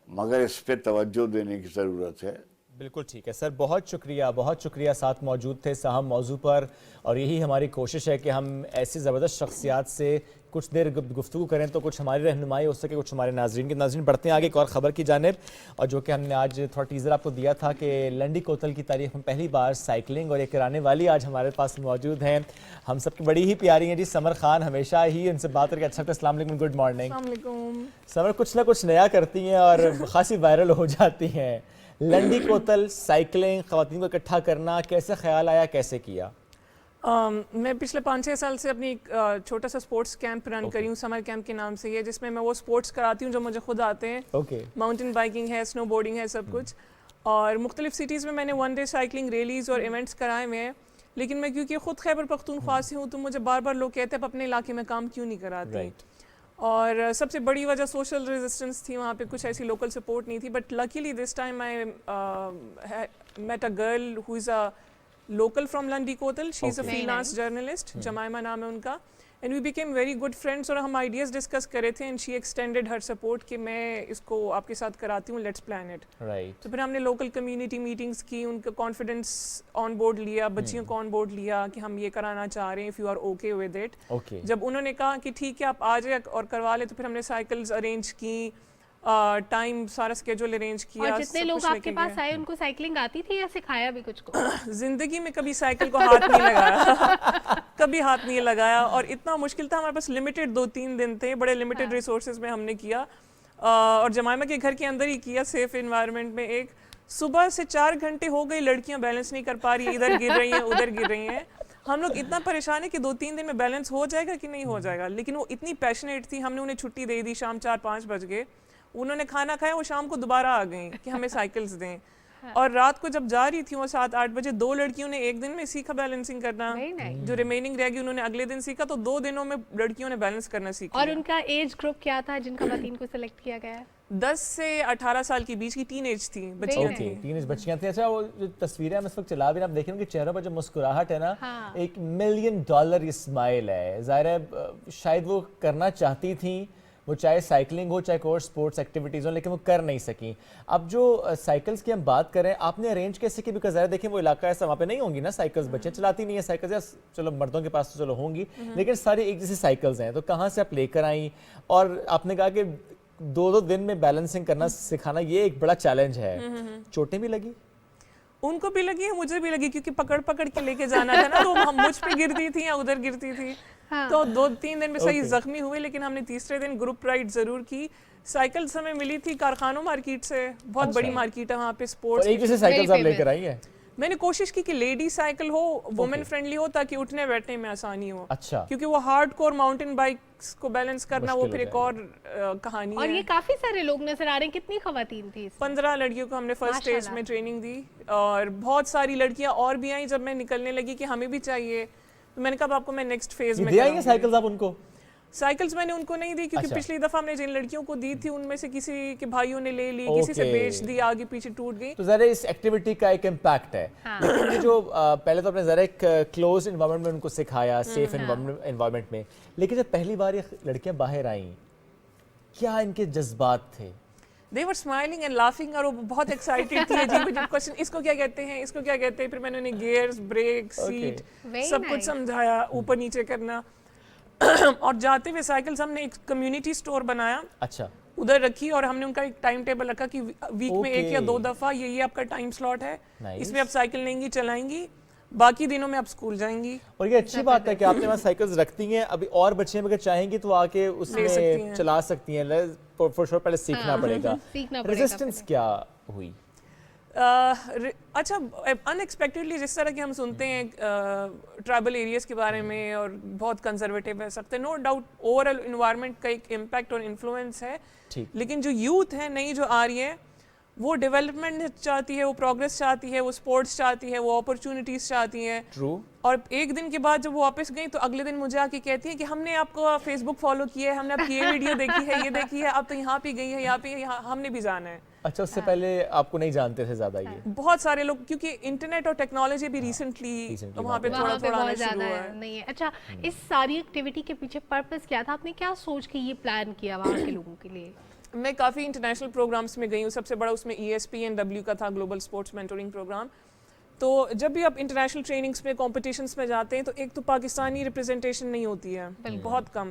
مگر اس پہ توجہ دینے کی ضرورت ہے. بالکل ٹھیک ہے سر, بہت شکریہ ساتھ موجود تھے اس اہم موضوع پر, اور یہی ہماری کوشش ہے کہ ہم ایسی زبردست شخصیات سے کچھ دیر گفتگو کریں تو کچھ ہماری رہنمائی ہو سکے, کچھ ہمارے ناظرین کے. ناظرین بڑھتے ہیں آگے ایک اور خبر کی جانب, اور جو کہ ہم نے آج تھوڑا ٹیزر آپ کو دیا تھا کہ لنڈی کوتل کی تاریخ میں پہلی بار سائیکلنگ, اور ایک کرانے والی آج ہمارے پاس موجود ہیں, ہم سب کی بڑی ہی پیاری ہیں جی, سمر خان. ہمیشہ ہی ان سے بات کر کے اچھا. السلام علیکم, گڈ مارننگ. السلام علیکم. سمر کچھ نہ کچھ نیا کرتی ہیں اور خاصی وائرل ہو جاتی ہیں. لنڈی کوتل, سائیکلنگ, خواتین کو اکٹھا کرنا, کیسے خیال آیا, کیسے کیا؟ میں پچھلے 5-6 سال سے اپنی ایک چھوٹا سا سپورٹس کیمپ رن کری ہوں, سمر کیمپ کے نام سے یہ, جس میں میں وہ سپورٹس کراتی ہوں جو مجھے خود آتے ہیں. ماؤنٹین بائکنگ ہے, سنو بورڈنگ ہے, سب کچھ. اور مختلف سٹیز میں نے 1 ڈے سائیکلنگ ریلیز اور ایونٹس کرائے ہوئے ہیں. لیکن میں کیونکہ خود خیبر پختونخوا سے ہوں تو مجھے بار بار لوگ کہتے ہیں اپنے علاقے میں کام کیوں نہیں کراتی. اور سب سے بڑی وجہ سوشل ریزسٹنس تھی, وہاں پہ کچھ ایسی لوکل سپورٹ نہیں تھی. But luckily this time I met a girl who is a local from Landi Kotal. She's a freelance journalist. Jemima naam hai unka. And we became very good friends اور ہم ideas discuss کرے تھے and she extended her support کہ میں اس کو آپ کے ساتھ کراتی ہوں, let's plan it. تو پھر ہم نے local community meetings کی, ان کا confidence on board لیا, بچیوں کو on board لیا کہ ہم یہ کرانا چاہ رہے ہیں, if you are okay with it. جب انہوں نے کہا کہ ٹھیک ہے آپ آ جائے اور کروا لیں, تو پھر ہم نے سائیکلز ارینج کی, ٹائم سارا اسکیجول ارینج کیا. اور جتنے لوگ آپ کے پاس آئے ان کو سائیکلنگ آتی تھی یا سکھایا بھی کچھ کو؟ زندگی میں کبھی سائیکل کو ہاتھ نہیں لگایا, کبھی ہاتھ نہیں لگایا, اور اتنا مشکل تھا. ہمارے پاس لمیٹڈ 2-3 دن تھے, بڑے لمیٹڈ ریسورسز میں ہم نے کیا, اور جمائمہ کے گھر کے اندر ہی کیا, سیف انوائرمنٹ میں. ایک صبح سے 4 گھنٹے ہو گئے, لڑکیاں بیلنس نہیں کر پا رہی, ادھر گر رہی ہیں ادھر گر رہی ہیں. ہم لوگ اتنا پریشان ہیں کہ 2-3 دن میں بیلنس ہو جائے گا کہ نہیں ہو جائے گا, لیکن وہ اتنی پیشنیٹ تھی. ہم نے انہیں چھٹی دے دی, شام 4-5 بج گئے, انہوں نے کھانا کھایا, وہ شام کو دوبارہ آ گئیں کہ ہمیں سائیکلز دیں. اور رات کو جب جا رہی تھی وہ 7-8 بجے, 2 لڑکیوں نے ایک دن میں سیکھا بیلنسنگ کرنا, جو ریمیننگ رہ گئی انہوں نے اگلے دن سیکھا. تو 2 دنوں میں لڑکیوں نے بیلنس کرنا سیکھا. اور ان کا ایج گروپ کیا تھا جن کا خواتین کو سلیکٹ کیا گیا ہے؟ 10 سے 18 سال کے بیچ کی ٹین ایج تھی, بچیاں تھیں. ٹین ایج بچیاں تھیں. اچھا, وہ جو تصویریں ہم اس وقت چلا بھی رہے ہیں, آپ دیکھیں ان کے چہروں پر جو مسکراہٹ ہے نا, $1 ملین یہ اسمائل ہے. ظاہر ہے شاید وہ کرنا چاہتی تھیں, وہ چاہے سائیکلنگ ہو چاہے اور اسپورٹس ایکٹیویٹیز ہوں, لیکن وہ کر نہیں سکیں. اب جو سائیکلز کی ہم بات کریں, آپ نے ارینج کیسے کی؟ بیکاز ظاہر دیکھیں وہ علاقہ ایسا, وہاں پہ نہیں ہوں گی نا سائیکلز, بچے چلاتی نہیں ہیں سائیکلز, یا چلو مردوں کے پاس تو چلو ہوں گی, لیکن ساری ایک جیسی سائیکلز ہیں. تو کہاں سے آپ لے کر آئیں؟ اور آپ نے کہا کہ 2 دن میں بیلنسنگ کرنا سکھانا یہ ایک بڑا چیلنج ہے. چوٹیں بھی لگی؟ ان کو بھی لگی, مجھے بھی لگی, کیونکہ پکڑ پکڑ کے لے کے جانا تھا نا, تو ہم مجھ پہ گرتی تھی یا ادھر گرتی تھی. تو 2-3 دن میں صحیح زخمی ہوئے, لیکن ہم نے تیسرے دن گروپ رائڈ ضرور کی. سائیکلز ہمیں ملی تھی کارخانوں مارکیٹ سے, بہت بڑی مارکیٹ ہے وہاں پہ اسپورٹس. ایک جیسے سائیکلز آپ لے کر آئی ہیں؟ میں نے کوشش کی کہ لیڈی سائیکل ہو, وومن فرینڈلی ہو, تاکہ اٹھنے بیٹھنے میں آسانی ہو. اچھا. کیونکہ وہ ہارڈ کور ماؤنٹین بائکس کو بیلنس کرنا وہ پھر ایک اور کہانی ہے. اور یہ کافی سارے لوگ نظر آ رہے ہیں. کتنی خواتین تھی؟ 15 لڑکیوں کو ہم نے فرسٹ اسٹیج میں ٹریننگ دی, اور بہت ساری لڑکیاں اور بھی آئیں. جب میں نکلنے لگی کہ ہمیں بھی چاہیے, تو میں نے کہا آپ کو میں نیکسٹ فیز میں دے آئیں گے سائیکلز آپ ان کو؟ سائیکلز میں نے ان کو نہیں دی, کیونکہ پچھلی دفعہ ہم نے جن لڑکیوں کو دی تھی ان میں سے کسی کے بھائیوں نے لے لی, کسی سے بیچ دی, آگے پیچھے ٹوٹ گئی. تو ذرا اس ایکٹیویٹی کا ایک امپیکٹ ہے. لیکن یہ جو پہلے تو آپ نے ذرا ایک کلوز انوائرمنٹ میں ان کو سکھایا, سیف انوائرمنٹ میں, لیکن جب پہلی بار یہ لڑکیاں باہر آئیں, کیا ان کے جذبات تھے؟ They were smiling and laughing, اور وہ بہت ایکسائٹیڈ تھی. عجیب عجیب کوشچن, اس کو کیا کہتے ہیں, اس کو کیا کہتے ہیں. پھر میں نے انہیں گیئرز, بریک, سیٹ سب کچھ سمجھایا, اوپر نیچے کرنا. اور جاتے ہوئے سائیکلز ہم نے ایک کمیونٹی سٹور بنایا, اچھا, ادھر رکھی, اور ہم نے ان کا ایک ٹائم ٹیبل رکھا کہ ویک میں 1 یا 2 دفعہ یہ آپ کا ٹائم سلاٹ ہے, اس میں آپ سائیکل لیں گی, چلائیں گی, باقی دنوں میں آپ اسکول جائیں گی. اور یہ اچھی بات ہے کہ آپ نے وہاں سائیکلز رکھتی ہیں. ابھی اور بچے اگر چاہیں گی تو آ کے اس میں چلا سکتی ہیں. فور شور پہلے سیکھنا پڑے گا. ریزسٹنس کیا ہوئی؟ اچھا, ان ایکسپیکٹڈلی جس طرح کہ ہم سنتے ہیں ٹرائبل ایریاز کے بارے میں, اور بہت کنزرویٹیو ہے سکتے, no doubt over all environment کا ایک امپیکٹ اور انفلوئنس ہے. لیکن جو یوتھ ہے نئی جو آ رہی ہے, وہ ڈیولپمنٹ چاہتی ہے, وہ پروگریس چاہتی ہے, وہ اسپورٹس چاہتی ہے, وہ اپرچونیٹیز چاہتی ہیں. اور ایک دن کے بعد جب وہ واپس گئی تو اگلے دن مجھے آ کے کہتی ہے کہ ہم نے آپ کو فیس بک فالو کیا ہے, ہم نے آپ کی یہ ویڈیو دیکھی ہے, یہ دیکھی ہے, اب تو یہاں پہ گئی ہے, یہاں پہ, ہم نے بھی جانا ہے. اچھا, اس سے پہلے آپ کو نہیں جانتے تھے زیادہ یہ؟ بہت سارے لوگ, کیونکہ انٹرنیٹ اور ٹیکنالوجی بھی ریسنٹلی وہاں پہ تھوڑا تھوڑا آنا شروع ہوا ہے. نہیں ہے. اچھا, اس ساری ایکٹیویٹی کے پیچھے پرپس کیا تھا؟ آپ نے کیا سوچ کے یہ پلان کیا وہاں کے لوگوں کے لیے؟ میں کافی انٹرنیشنل پروگرامس میں گئی ہوں. سب سے بڑا اس میں ESPNW کا تھا, گلوبل اسپورٹس مینٹورنگ پروگرام. تو جب بھی آپ انٹرنیشنل ٹریننگس میں, کمپٹیشنس میں جاتے ہیں, تو ایک تو پاکستانی ریپرزنٹیشن نہیں ہوتی ہے, بہت کم,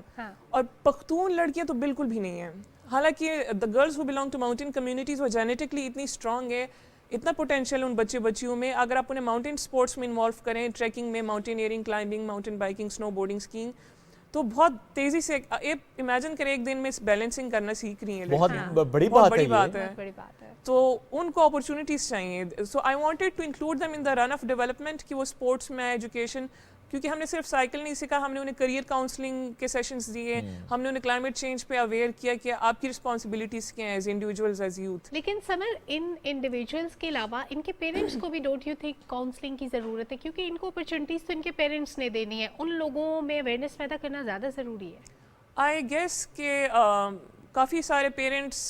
اور پختون لڑکیاں تو بالکل بھی نہیں ہیں. حالانکہ the girls who belong to mountain communities وہ جینیٹکلی اتنی اسٹرانگ ہے, اتنا پوٹینشیل ان بچیوں میں. اگر آپ انہیں ماؤنٹین اسپورٹس میں انوالو کریں, ٹریکنگ میں, ماؤنٹینئرنگ, کلائمبنگ, ماؤنٹین بائکنگ, سنو بورڈنگ, اسکیئنگ, تو بہت تیزی سے امیجن کریں ایک دن میں بیلنسنگ کرنا سیکھ رہی ہیں. بہت بڑی بات ہے. تو ان کو اپرچونیٹیز چاہیے. So I wanted to include them in the run of development, کہ وہ اسپورٹس میں, ایجوکیشن, کیونکہ ہم نے صرف سائیکل نہیں سیکھا, ہم نے انہیں کریئر کاؤنسلنگ کے سیشنز دیے, ہم نے انہیں کلائمیٹ چینج پہ اویئر کیا کہ آپ کی رسپانسبلٹیز کیا ہیں ایز انڈیویجولز, ایز یوتھ. لیکن سمر, ان انڈیویجولس کے علاوہ ان کے پیرنٹس کو بھی ڈونٹ یو تھنک کاؤنسلنگ کی ضرورت ہے؟ کیونکہ ان کو اپرچونیٹیز تو ان کے پیرنٹس نے دینی ہے, ان لوگوں میں اویئرنیس پیدا کرنا زیادہ ضروری ہے. آئی گیس کہ کافی سارے پیرنٹس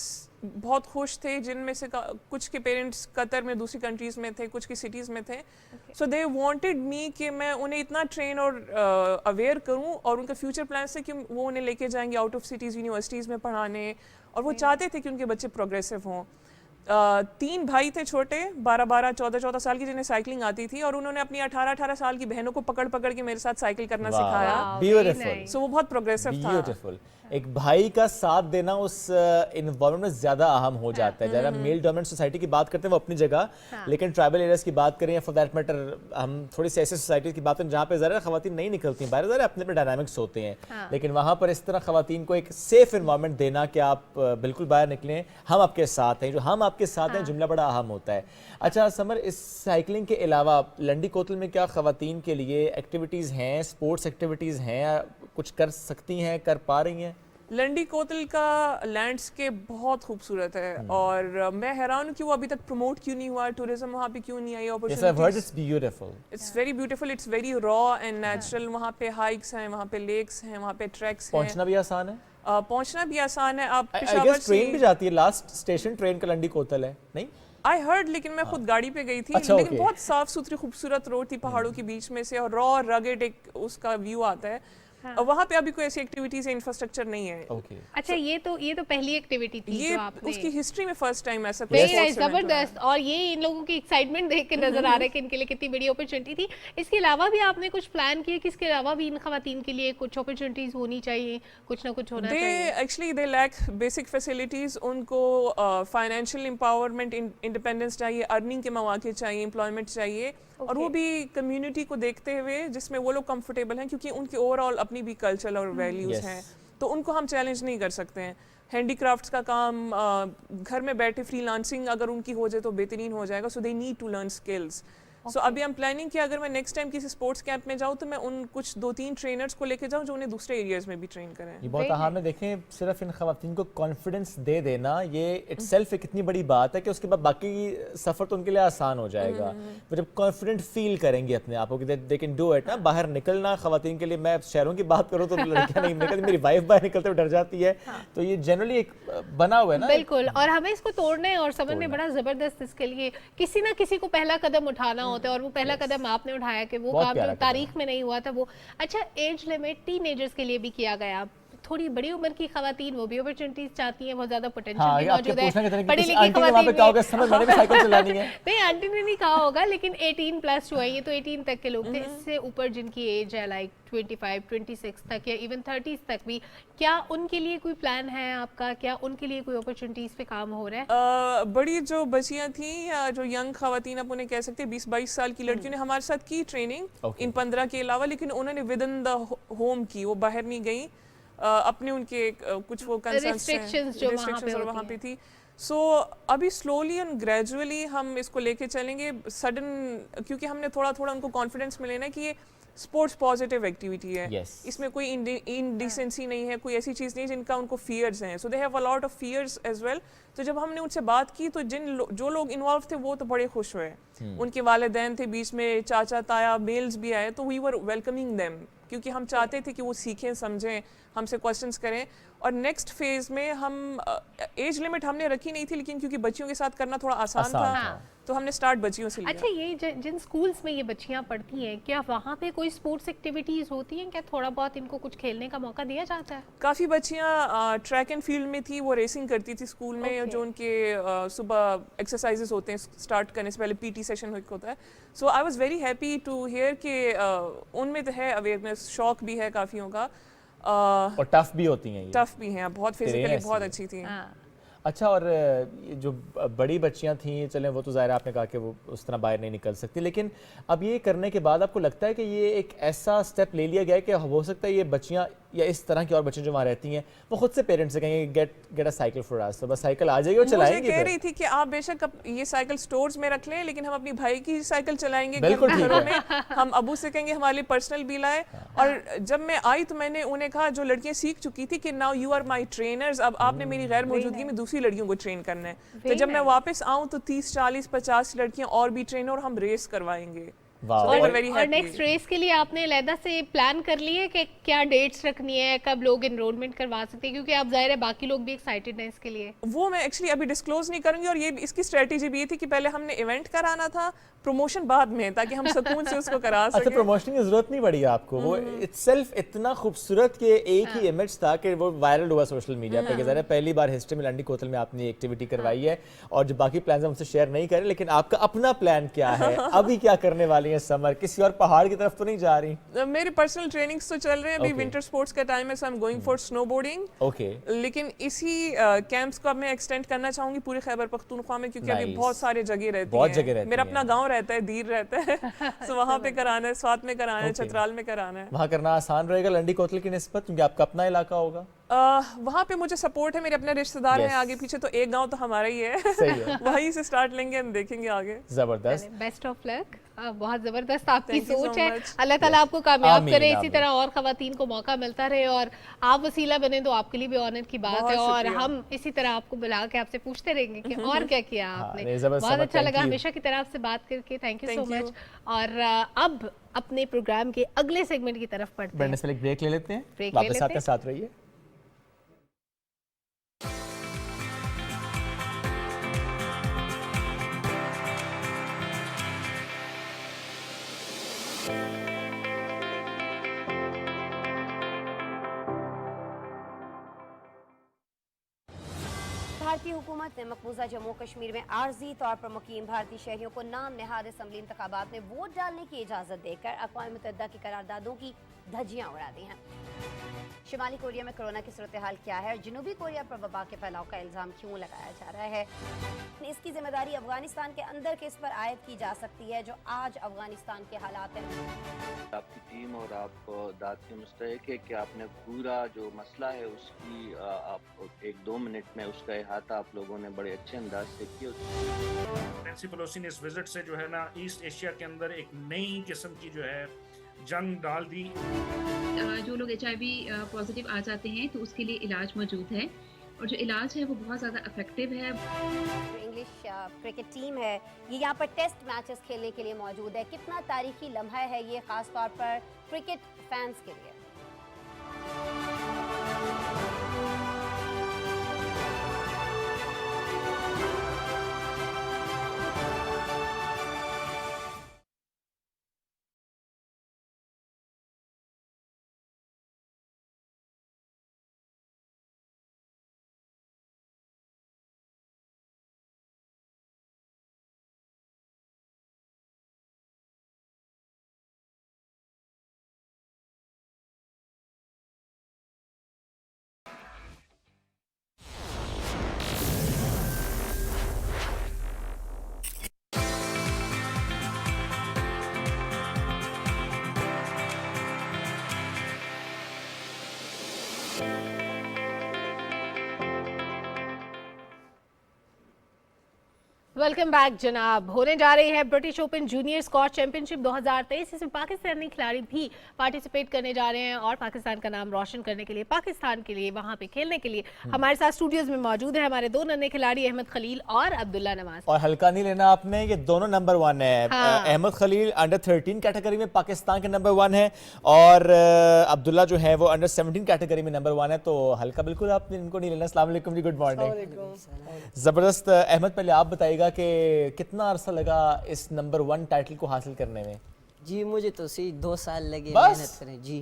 بہت خوش تھے, جن میں سے کچھ کے پیرنٹس قطر میں دوسری کنٹریز میں تھے, کچھ کی سٹیز میں تھے. سو دے وانٹیڈ می کہ میں انہیں اتنا ٹرین اور اویئر کروں, اور ان کا فیوچر پلان سے کہ وہ انہیں لے کے جائیں گے آؤٹ آف سٹیز یونیورسٹیز میں پڑھانے, اور وہ چاہتے تھے کہ ان کے بچے پروگریسو ہوں. 3 بھائی تھے چھوٹے, 12 14 سال کی, جنہیں سائیکلنگ آتی تھی, اور انہوں نے اپنی 18 سال کی بہنوں کو پکڑ کے میرے ساتھ سائیکل کرنا سکھایا. بیوٹیفل. سو وہ بہت پروگریسو تھا. بیوٹیفل. ایک بھائی کا ساتھ دینا اس انوائرمنٹ میں زیادہ اہم ہو جاتا ہے. جب ہم میل ڈومیننٹ سوسائٹی کی بات کرتے ہیں وہ اپنی جگہ, لیکن ٹرائبل ایریاز کی بات کریں یا فار دیٹ میٹر ہم تھوڑی سی ایسی سوسائٹیز کی بات کریں جہاں پہ ذرا خواتین نہیں نکلتی ہیں باہر, ذرا اپنے اپنے ڈائنامکس ہوتے ہیں, لیکن وہاں پر اس طرح خواتین کو ایک سیف انوائرمنٹ دینا کہ آپ بالکل باہر نکلیں, ہم آپ کے ساتھ ہیں. جو ہم آپ کے ساتھ ہیں جملہ بڑا اہم ہوتا ہے. اچھا سمر, اس سائیکلنگ کے علاوہ لنڈی کوتل میں کیا خواتین کے لیے ایکٹیویٹیز ہیں, اسپورٹس ایکٹیویٹیز ہیں, کچھ کر سکتی ہیں, کر پا رہی ہیں؟ لنڈی کوتل کا لینڈسکیپ بہت خوبصورت ہے, اور میں حیران ہوں کہ وہ ابھی تک پروموٹ کیوں نہیں ہوا, ٹورزم وہاں پہ کیوں نہیں آئی opportunities. It's beautiful. It's very beautiful, it's very raw and natural. وہاں پہ ہائیکس ہیں, وہاں پہ لیکس ہیں, وہاں پہ ٹریکس ہیں. پہنچنا بھی آسان ہے, پہنچنا بھی آسان ہے. آپ پشاور سے ٹرین بھی جاتی ہے, لاسٹ اسٹیشن ٹرین کا لنڈی کوتل ہے, نہیں I heard, لیکن میں خود گاڑی پہ گئی تھی, لیکن بہت صاف ستھری خوبصورت روڈ تھی پہاڑوں کے بیچ میں سے, اور را رگڈ ایک اس کا ویو آتا ہے. وہاں پہ ابھی کوئی ایسی ایکٹیویٹیز انفراسٹرکچر نہیں ہے. اچھا, یہ تو پہلی ایکٹیویٹی تھی یہ جو آپ نے, اس کی ہسٹری میں فرسٹ ٹائم ایسا زبردست. اور یہ ان لوگوں کی ایکسائٹمنٹ دیکھ کے نظر آ رہا ہے کہ ان کے لیے کتنی بڑی اپرچونٹی تھی. اس کے علاوہ بھی آپ نے کچھ پلان کیا کہ اس کے علاوہ بھی ان خواتین کے لیے کچھ اپرچونٹیز ہونی چاہیے, کچھ نہ کچھ ہونا چاہیے؟ Actually they lack basic facilities. ان کو فائنینشیل امپاورمنٹ, انڈیپینڈنس چاہیے, ارننگ کے مواقع چاہیے, امپلائمنٹ چاہیے, اور وہ بھی کمیونٹی کو دیکھتے ہوئے جس میں وہ لوگ کمفرٹیبل ہیں, کیونکہ ان کی اوور آل اپنی بھی کلچر اور ویلیوز ہیں, تو ان کو ہم چیلنج نہیں کر سکتے ہیں. ہینڈی کرافٹس کا کام گھر میں بیٹھے فری لانسنگ اگر ان کی ہو جائے تو بہترین ہو جائے گا. So they need to learn skills. So ابھی ہم پلاننگ کیا اگر میں نیکسٹ ٹائم کسی اسپورٹس کیمپ میں جاؤں تو میں ان کچھ 2-3 ٹرینرز کو لے کے جاؤں جو انہیں دوسرے ایریاز میں بھی ٹرین کریں. یہ بہت اہم ہے. دیکھیں صرف ان خواتین کو کانفیڈنس دے دینا یہ اٹ سیلف ایک اتنی بڑی بات ہے کہ اس کے بعد باقی سفر تو ان کے لیے آسان ہو جائے گا. وہ جب کانفیڈنٹ فیل کریں گے اپنے آپ کو کہ دے کین ڈو اٹ, نا باہر نکلنا خواتین کے لیے, میں شہروں کی بات کروں تو لڑکیاں نہیں نکلتی, میری وائف باہر نکلتے ہوئے ڈر جاتی ہے, تو یہ جنرلی ایک بنا ہوا ہے نا. بالکل, اور ہمیں اس کو توڑنا ہے اور سمجھنے بڑا زبردست. اس کے لیے کسی نہ کسی کو پہلا قدم اٹھانا ہوتا ہے, اور وہ پہلا قدم آپ نے اٹھایا کہ وہ کام جو تاریخ میں نہیں ہوا تھا وہ. اچھا, ایج لمٹ ٹین ایجرز کے لیے بھی کیا گیا. تھوڑی بڑی عمر کی خواتین وہ بھی اپرچونٹیز چاہتی ہیں, بہت زیادہ پوٹینشیل بھی موجود ہے. پڑھی لکھی خواتین نہیں, آنٹی نے نہیں کہا ہوگا, لیکن 18+ جو ہے, یہ تو 18 تک کے لوگ تھے. اس سے اوپر جن کی ایج ہے لائک 25, 26 تک یا ایون 30s تک بھی, کیا ان کے لیے کوئی پلان ہے آپ کا, کیا ان کے لیے کوئی اپرچونٹیز پہ کام ہو رہا ہے؟ بڑی جو بچیاں تھیں یا جو ینگ خواتین آپ انہیں کہہ سکتے ہیں 20-22 سال کی لڑکیوں نے ہمارے ساتھ کی ٹریننگ ان 15 کے علاوہ, لیکن انہوں نے ود ان دا ہوم کی, وہ باہر نہیں گئیں. اپنے ان کے کچھ وہ ریسٹرکشنز جو وہاں پہ تھی. سو ابھی سلولی اینڈ گریجولی ہم اس کو لے کے چلیں گے. سڈن کیونکہ ہم نے تھوڑا ان کو کانفیڈنس میں لینا ہے کہ یہ اسپورٹس پازیٹیو ایکٹیویٹی ہے, اس میں کوئی انڈیسنسی نہیں ہے, کوئی ایسی چیز نہیں جن کا ان کو فیئرز ہیں. So they have a lot of fears as well. تو جب ہم نے ان سے بات کی تو جو لوگ انوالو تھے وہ تو بڑے خوش ہوئے. ان کے والدین تھے بیچ میں, چاچا تایا میلز بھی آئے, تو وی ور ویلکمنگ دیم, کیونکہ ہم چاہتے تھے کہ وہ سیکھیں, سمجھیں, ہم سے کوسچنس کریں. اور نیکسٹ فیز میں ہم ایج لمٹ ہم نے رکھی نہیں تھی, لیکن کیونکہ بچیوں کے ساتھ کرنا تھوڑا آسان تھا تو ہم نے سٹارٹ بچیوں سے لیا. اچھا, یہ جن سکولز میں یہ بچیاں پڑھتی ہیں, کیا وہاں پہ کوئی اسپورٹس ایکٹیویٹیز ہوتی ہیں, کیا تھوڑا بہت ان کو کچھ کھیلنے کا موقع دیا جاتا ہے؟ کافی بچیاں ٹریک اینڈ فیلڈ میں تھی, وہ ریسنگ کرتی تھی اسکول میں, جو ان کے صبح ایکسرسائزز ہوتے ہیں اسٹارٹ کرنے سے پہلے پی ٹی سیشن ہوتا ہے. So I was very happy to hear کہ ان میں تو ہے اویئرنیس, شوق بھی ہے کافیوں کا, اور ٹف بھی ہوتی ہیں, ٹف بھی ہیں, بہت فزیکلی بہت اچھی تھیں. اچھا, اور جو بڑی بچیاں تھیں, چلیں وہ تو ظاہر آپ نے کہا کہ وہ اس طرح باہر نہیں نکل سکتی, لیکن اب یہ کرنے کے بعد آپ کو لگتا ہے کہ یہ ایک ایسا سٹیپ لے لیا گیا ہے کہ ہو سکتا ہے یہ بچیاں یا اس طرح کی اور بچیاں جو وہاں رہتی ہیں وہ خود سے پیرنٹس سے کہیں گے گیٹ اے سائیکل فار اس, تو بس سائیکل آ جائے گی اور چلائیں گے. مجھے کہہ رہی تھی کہ آپ بے شک یہ سائیکل سٹورز میں رکھ لیں, لیکن ہم اپنی بھائی کی سائیکل چلائیں گے گھروں میں. ہم ابو سے کہیں گے ہمارے لیے پرسنل بھی لائے. اور جب میں آئی تو میں نے انہیں کہا, جو لڑکیاں سیکھ چکی تھی, کہ now you are my trainers, اب آپ نے میری غیر موجودگی میں دوسری لڑکیوں کو ٹرین کرنا ہے. تو جب میں واپس آؤں تو 30, 40, 50 لڑکیاں اور بھی ٹرین, اور ہم ریس کروائیں گے. اور نیکسٹ ریس کے لیے آپ نے علیحدہ سے پلان کر لی ہے کہ کیا ڈیٹس رکھنی ہے, کب لوگ انرولمنٹ کروا سکتے ہیں, کیونکہ آپ ظاہر ہے باقی لوگ بھی ایکسائٹیڈ ہیں اس کے لیے؟ وہ میں ایکچولی ابھی ڈسکلوز نہیں کروں گی, اور یہ اس کی اسٹریٹجی بھی یہ تھی کہ پہلے ہم نے ایونٹ کرانا تھا, پروموشن بعد میں, تاکہ ہم سکون سے اس کو کرا سکیں. اچھا, پروموشن کی ضرورت نہیں پڑی آپ کو, وہ اٹسیلف اتنا خوبصورت کہ ایک ہی امیج تھا کہ وہ وائرل ہوا سوشل میڈیا پہ, کہ ظاہر ہے پہلی بار ہسٹری میں لنڈی کوتل میں آپ نے ایکٹیویٹی کروائی ہے, اور جو باقی پلانز ہم سے شیئر نہیں کریں, لیکن آپ کا اپنا پلان کیا ہے, ابھی کیا کرنے والی ہیں سمر, کسی اور پہاڑ کی طرف تو نہیں جا رہی؟ میرے پرسنل ٹریننگز تو چل رہے ہیں, ابھی ونٹر سپورٹس کا ٹائم ہے, so I am going for سنو بورڈنگ. اوکے, لیکن اسی کیمپس کو اب میں ایکسٹینڈ کرنا چاہوں گی پورے خیبر پختونخوا میں, کیونکہ ابھی بہت سارے جگہ رہتی ہیں. میرا اپنا گاؤں رہتا ہے, دیر رہتا ہے, تو وہاں پہ کرانا ہے, سوات میں کرانا ہے, چترال میں کرانا ہے. وہاں کرنا آسان رہے گا لنڈی کوتل کی نسبت, کیونکہ آپ کا اپنا علاقہ ہوگا وہاں پہ. مجھے سپورٹ ہے, میرے اپنے رشتہ دار ہیں آگے پیچھے, تو ایک گاؤں تو ہمارا ہی ہے, وہیں سے سٹارٹ لیں گے, ہم دیکھیں گے آگے. زبردست, بیسٹ آف لک, بہت زبردست آپ کی سوچ ہے. اللہ تعالیٰ آپ کو کامیاب کرے, اسی طرح اور خواتین کو موقع ملتا رہے, اور آپ وسیلہ بنے تو آپ کے لیے بھی آنر کی بات ہے, اور ہم اسی طرح آپ کو بلا کے آپ سے پوچھتے رہیں گے کہ اور کیا کیا آپ نے. بہت اچھا لگا ہمیشہ کی طرح آپ سے بات کر کے, تھینک یو سو مچ. اور اب اپنے پروگرام کے اگلے سیگمنٹ کی طرف پڑھتے ہیں. بڑھنے سے پہلے ایک بریک لے لیتے ہیں, واپس آتے ہیں, ساتھ رہیے. بھارتی حکومت نے مقبوضہ جموں کشمیر میں عارضی طور پر مقیم بھارتی شہریوں کو نام نہاد اسمبلی انتخابات میں ووٹ ڈالنے کی اجازت دے کر اقوام متحدہ کی قراردادوں کی دھجیاں اڑا دی ہیں. شمالی کوریا میں کورونا کی صورتحال کیا ہے, اور جنوبی کوریا پر وبا کے پھیلاؤ کا الزام کیوں لگایا جا رہا ہے؟ اس کی ذمہ داری افغانستان کے اندر کس پر عائد کی جا سکتی ہے جو آج افغانستان کے حالات ہیں؟ آپ کی ٹیم اور آپ داد کے مستحق ہے کہ آپ نے پورا جو مسئلہ ہے اس کی آپ 1-2 منٹ میں اس کا احاطہ آپ لوگوں نے بڑے اچھے انداز سے کیا. نینسی پیلوسی نے اس وزٹ سے جو ہے نا ایسٹ ایشیا کے اندر ایک نئی قسم کی جو ہے جنگ ڈال دی. جو لوگ HIV پازیٹیو آ جاتے ہیں تو اس کے لیے علاج موجود ہے, اور جو علاج ہے وہ بہت زیادہ افیکٹو ہے. انگلش کرکٹ ٹیم ہے یہ یہاں پر ٹیسٹ میچز کھیلنے کے لیے موجود ہے. کتنا تاریخی لمحہ ہے یہ خاص طور پر کرکٹ فینس کے لیے؟ ویلکم بیک جناب. ہونے جا رہی ہے British Open junior squash championship 2023. اس میں پاکستانی کھلاڑی بھی پارٹیسپیٹ کرنے جا رہے ہیں, اور پاکستان کا نام روشن کرنے کے لیے, پاکستان کے لیے, وہاں پہ کھیلنے کے لیے ہمارے ساتھ اسٹوڈیوز میں موجود ہیں ہمارے دو ننے کھلاڑی, احمد خلیل اور عبداللہ نواز. اور ہلکا نہیں لینا آپ نے, یہ دونوں نمبر 1 ہیں. احمد خلیل انڈر 13 کیٹیگری میں پاکستان کے نمبر 1 ہے, اور عبداللہ جو ہے وہ انڈر 17 کیٹیگری میں نمبر 1 ہے. تو ہلکا بالکل آپ نے ان کو نہیں لینا. السلام علیکم جی, گڈ مارننگ. زبردست. احمد پہلے آپ بتائیے گا کہ کتنا عرصہ لگا اس نمبر 1 ٹائٹل کو حاصل کرنے میں؟ جی مجھے تو صحیح 2 سال لگے محنت کریں. جی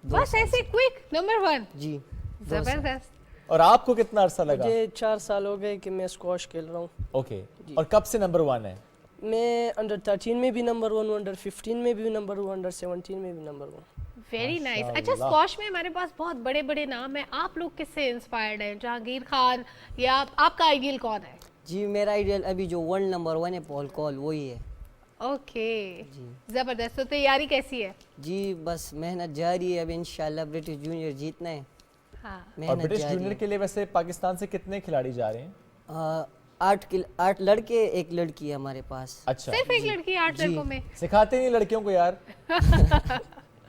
بس ایسے کوئک نمبر 1. جی زبردست. اور آپ کو کتنا عرصہ لگا؟ مجھے 4 سال ہو گئے کہ میں اسکواش کھیل رہا ہوں. اوکے, اور کب سے نمبر 1 ہے؟ میں انڈر 13 میں بھی نمبر 1 ہوں, انڈر 15 میں بھی نمبر 1, انڈر 17 میں بھی نمبر 1. Very nice. اچھا, اسکواش میں ہمارے پاس بہت بڑے بڑے نام ہیں, آپ لوگ کس سے انسپائرڈ ہیں؟ جہانگیر خان, یا آپ کا آئیڈیل کون ہے؟ جی میرا آئیڈیل ابھی جو ورلڈ نمبر 1 ہے پال کال, وہی ہے. اوکے, زبردست. تو تیاری کیسی ہے؟ جی بس محنت جاری ہے, اب انشاءاللہ برٹش جونیئر جیتنا ہے. اور برٹش جونیئر کے لیے ویسے پاکستان سے کتنے کھلاڑی جا رہے ہیں؟ 8 لڑکے 1 لڑکی ہے ہمارے پاس. اچھا, صرف 1 لڑکی 8 لڑکوں میں؟ سکھاتے نہیں لڑکیوں کو یار.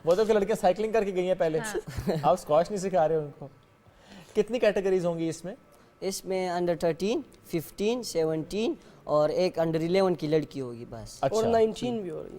وہ تو کہ لڑکیاں سائیکلنگ کر کے گئی ہیں پہلے, آپ اسکواش نہیں سکھا رہے ان کو. کتنی کیٹیگریز ہوں گی اس میں؟ اس میں انڈر 13, 15, 17 اور ایک انڈر 11 کی لڑکی ہوگی بس. اور 19 بھی ہوگی.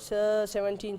17।